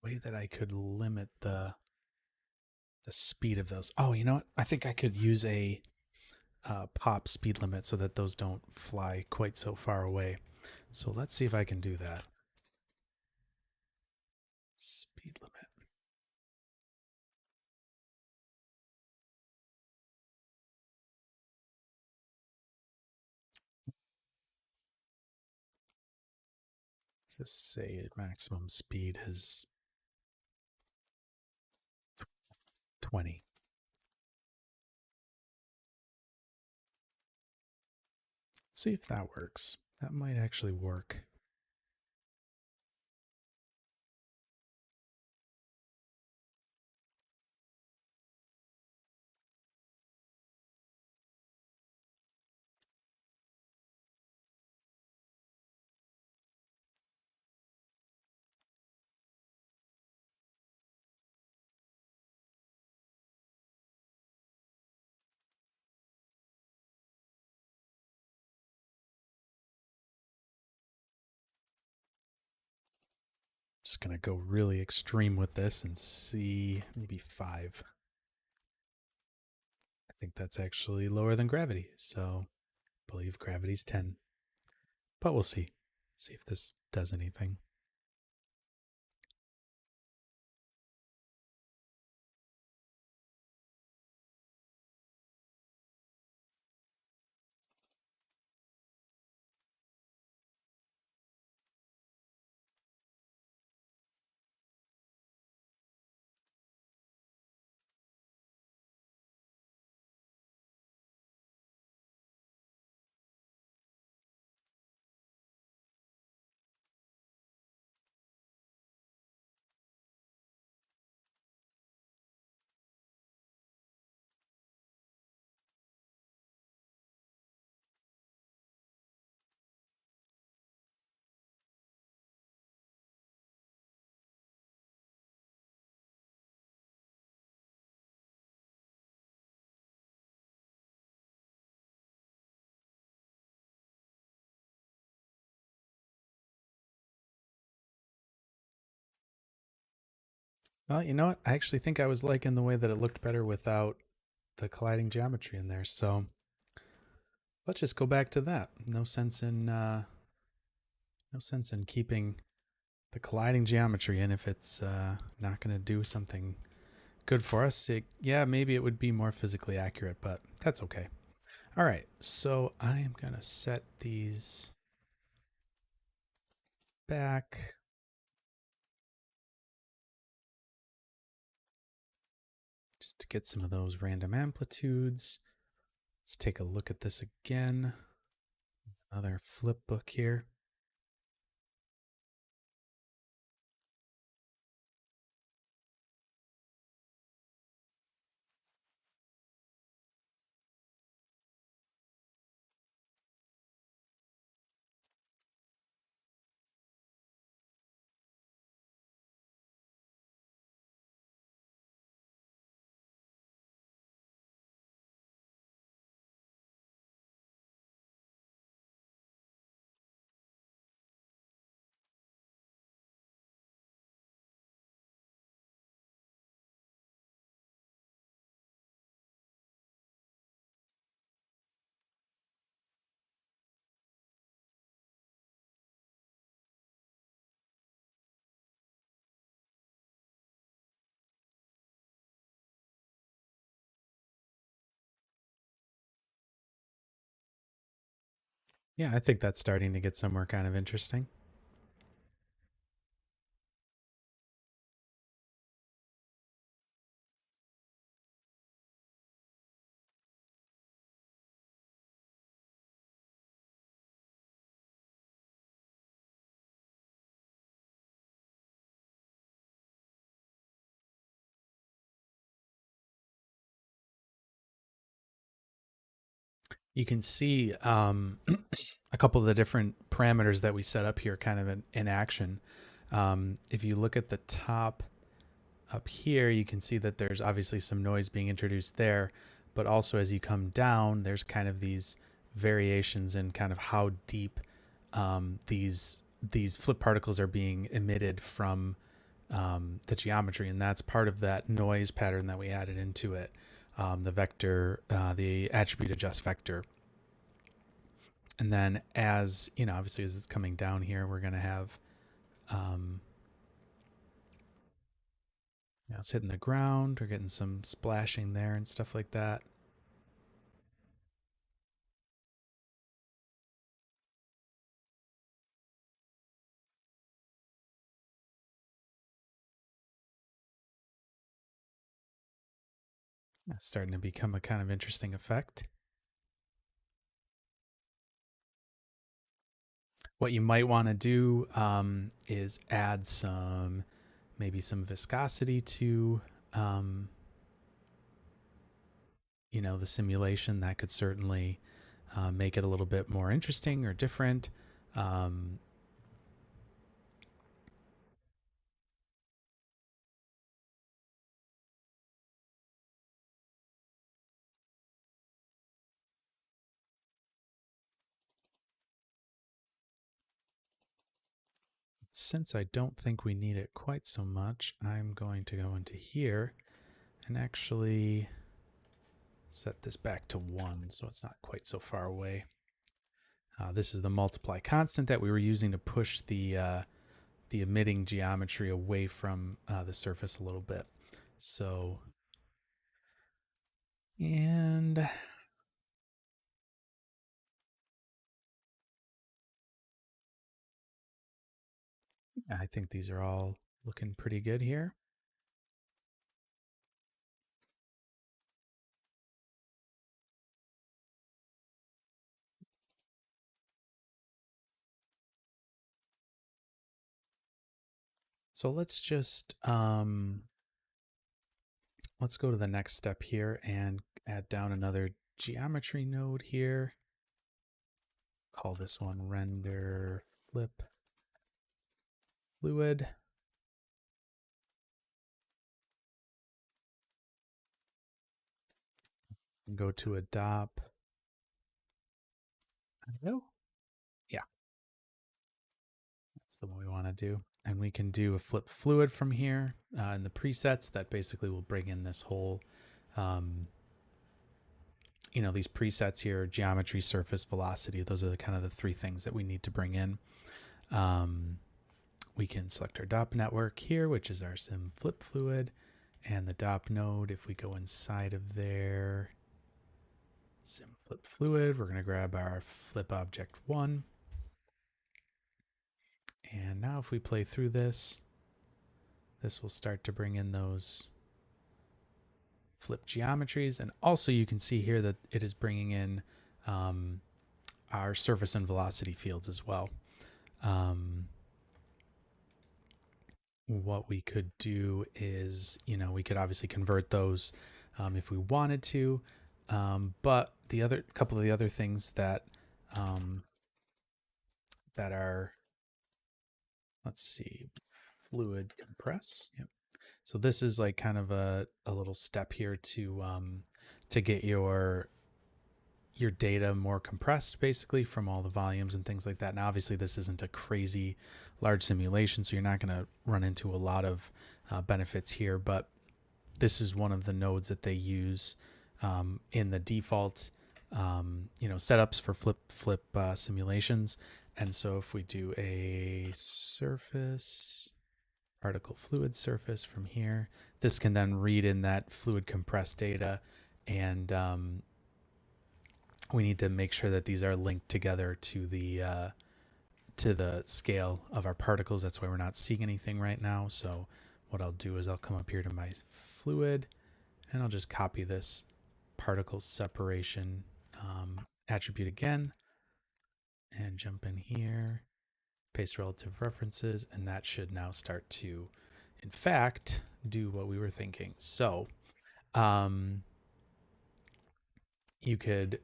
way that I could limit the speed of those. Oh, you know what? I think I could use a pop speed limit so that those don't fly quite so far away. So let's see if I can do that. Speed limit. Just say maximum speed is 20. Let's see if that works. That might actually work. Just gonna go really extreme with this and see maybe 5. I think that's actually lower than gravity, so I believe gravity's 10. But we'll see. See if this does anything. Well, you know what? I actually think I was liking the way that it looked better without the colliding geometry in there. So let's just go back to that. No sense in keeping the colliding geometry in if it's not going to do something good for us. Yeah, maybe it would be more physically accurate, but that's okay. All right, so I am going to set these back. Just to get some of those random amplitudes. Let's take a look at this again. Another flipbook here. Yeah, I think that's starting to get somewhere kind of interesting. You can see a couple of the different parameters that we set up here kind of in action. If you look at the top up here, you can see that there's obviously some noise being introduced there, but also as you come down, there's kind of these variations in kind of how deep these flip particles are being emitted from the geometry, and that's part of that noise pattern that we added into it. The vector, the attribute adjust vector. And then as, you know, obviously as it's coming down here, we're going to have, you know, it's hitting the ground. We're getting some splashing there and stuff like that. It's starting to become a kind of interesting effect. What you might want to do is add some, maybe some viscosity to, um, you know, the simulation. That could certainly make it a little bit more interesting or different. Um, since I don't think we need it quite so much, I'm going to go into here and actually set this back to 1 so it's not quite so far away. This is the multiply constant that we were using to push the emitting geometry away from the surface a little bit. So, and I think these are all looking pretty good here. So let's go to the next step here and add down another geometry node here. Call this one render flip fluid. Go to adopt. No. Yeah, that's the one we want to do. And we can do a flip fluid from here in the presets that basically will bring in this whole, you know, these presets here, geometry, surface, velocity. Those are the kind of the three things that we need to bring in. We can select our DOP network here, which is our sim flip fluid, and the DOP node. If we go inside of there, sim flip fluid, we're going to grab our flip object 1. And now if we play through this, this will start to bring in those flip geometries. And also you can see here that it is bringing in our surface and velocity fields as well. What we could do is, you know, we could obviously convert those if we wanted to. But the other couple of the other things that that are, let's see, fluid compress. Yep. So this is like kind of a little step here to get your data more compressed, basically, from all the volumes and things like that. Now obviously this isn't a crazy large simulation, so you're not going to run into a lot of benefits here, but this is one of the nodes that they use in the default you know, setups for flip simulations. And so if we do a surface particle fluid surface from here, this can then read in that fluid compressed data and we need to make sure that these are linked together to the scale of our particles. That's why we're not seeing anything right now. So what I'll do is I'll come up here to my fluid and I'll just copy this particle separation attribute again and jump in here, paste relative references, and that should now start to, in fact, do what we were thinking. So you could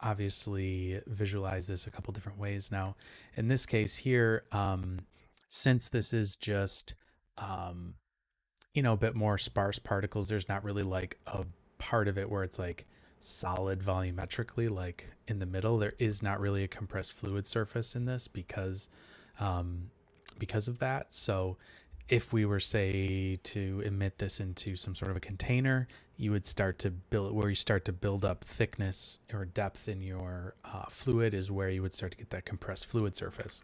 obviously visualize this a couple different ways. Now, in this case here, since this is just, a bit more sparse particles, there's not really like a part of it where it's like solid volumetrically, like in the middle. There is not really a compressed fluid surface in this because of that. So if we were, say, to emit this into some sort of a container, you would start to build, where you start to build up thickness or depth in your fluid is where you would start to get that compressed fluid surface.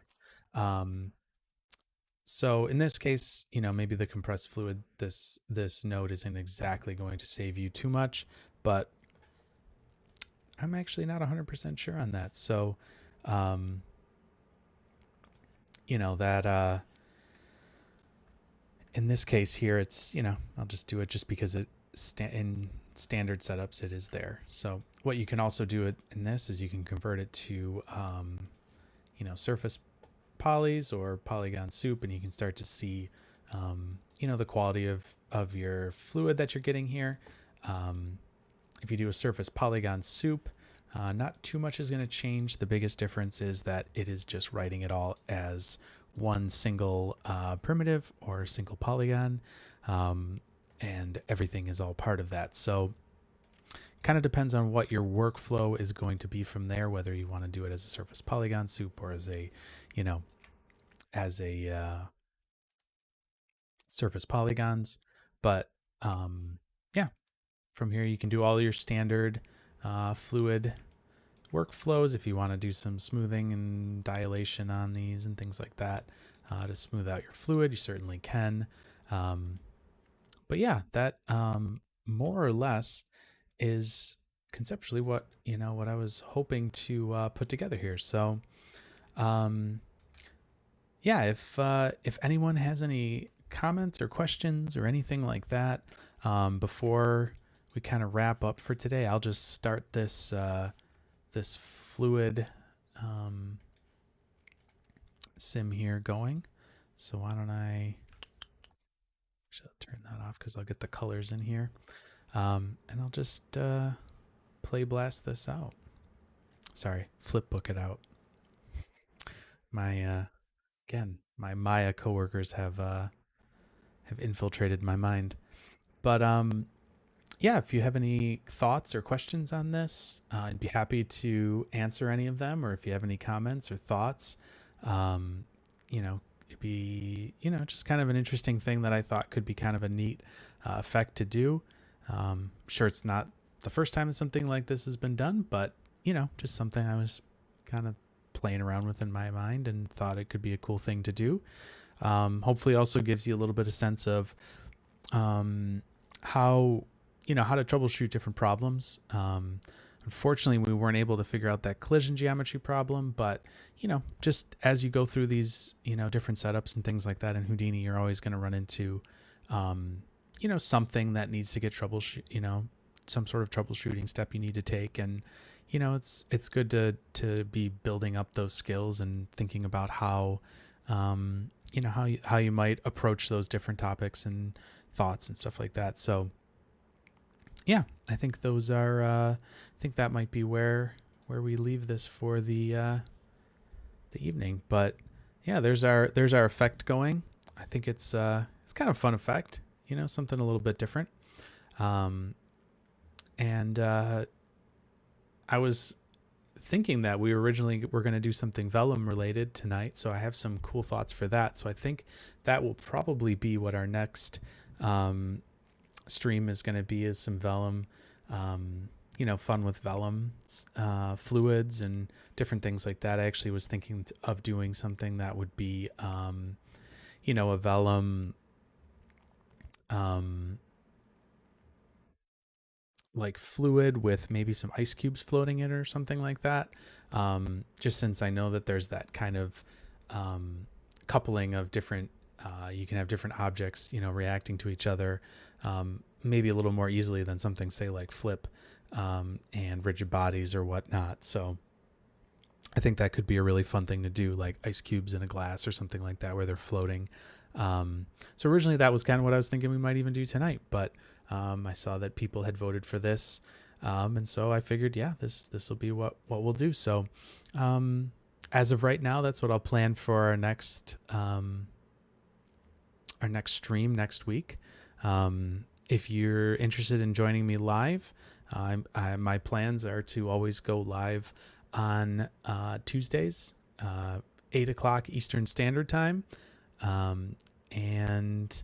So in this case, maybe the compressed fluid, this node isn't exactly going to save you too much, but I'm actually not 100% sure on that. So, that in this case here, it's, I'll just do it just because in standard setups, it is there. So what you can also do in this is you can convert it to, surface polys or polygon soup, and you can start to see, the quality of your fluid that you're getting here. If you do a surface polygon soup, not too much is going to change. The biggest difference is that it is just writing it all as one single primitive or single polygon, and everything is all part of that. So kind of depends on what your workflow is going to be from there, whether you want to do it as a surface polygon soup or as a, surface polygons. But yeah, from here you can do all your standard fluid workflows. If you want to do some smoothing and dilation on these and things like that to smooth out your fluid, you certainly can. But yeah, that more or less is conceptually what I was hoping to put together here. So yeah, if anyone has any comments or questions or anything like that, before we kind of wrap up for today, I'll just start this this fluid sim here going. So why don't I should turn that off because I'll get the colors in here, and I'll just play blast this out. Sorry, Flipbook it out. My again, my Maya coworkers have infiltrated my mind. But yeah, if you have any thoughts or questions on this, I'd be happy to answer any of them. Or if you have any comments or thoughts, it'd be just kind of an interesting thing that I thought could be kind of a neat effect to do. Sure, it's not the first time that something like this has been done, but just something I was kind of playing around with in my mind and thought it could be a cool thing to do. Hopefully also gives you a little bit of sense of how to troubleshoot different problems. Unfortunately, we weren't able to figure out that collision geometry problem, but just as you go through these different setups and things like that in Houdini, you're always going to run into something that needs to get troubleshoot, some sort of troubleshooting step you need to take. And it's good to be building up those skills and thinking about how how you might approach those different topics and thoughts and stuff like that. So yeah, I think those are I think that might be where we leave this for the evening. But yeah, there's our effect going. I think it's kind of a fun effect, something a little bit different. And I was thinking that we originally were going to do something vellum related tonight, so I have some cool thoughts for that. So I think that will probably be what our next stream is going to be, is some vellum, fun with vellum fluids and different things like that. I actually was thinking of doing something that would be a vellum like fluid with maybe some ice cubes floating in it or something like that. Just since I know that there's that kind of coupling of different, you can have different objects, reacting to each other, maybe a little more easily than something, say, like Flip and rigid bodies or whatnot. So I think that could be a really fun thing to do, like ice cubes in a glass or something like that, where they're floating. So originally that was kind of what I was thinking we might even do tonight, but I saw that people had voted for this, and so I figured, yeah, this will be what we'll do. So as of right now, that's what I'll plan for our next stream next week. If you're interested in joining me live, my plans are to always go live on Tuesdays, 8 o'clock Eastern Standard Time. And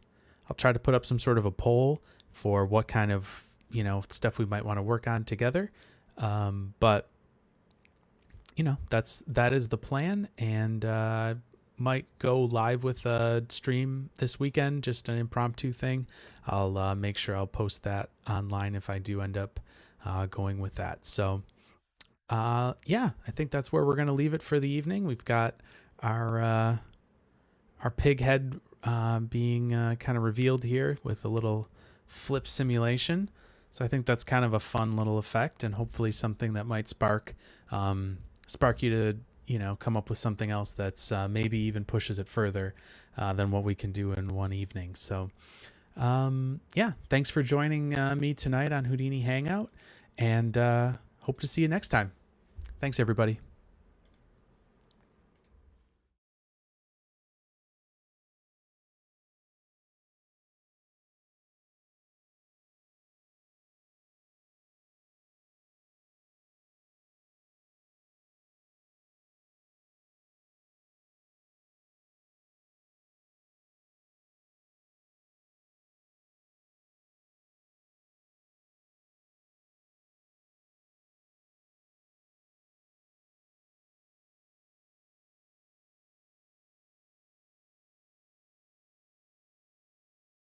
I'll try to put up some sort of a poll for what kind of, stuff we might want to work on together. But that is the plan, and might go live with a stream this weekend, just an impromptu thing. I'll make sure I'll post that online if I do end up going with that. So yeah, I think that's where we're going to leave it for the evening. We've got our pig head being kind of revealed here with a little flip simulation. So I think that's kind of a fun little effect, and hopefully something that might spark you to come up with something else that's maybe even pushes it further than what we can do in one evening. So yeah, thanks for joining me tonight on Houdini Hangout, and hope to see you next time. Thanks, everybody.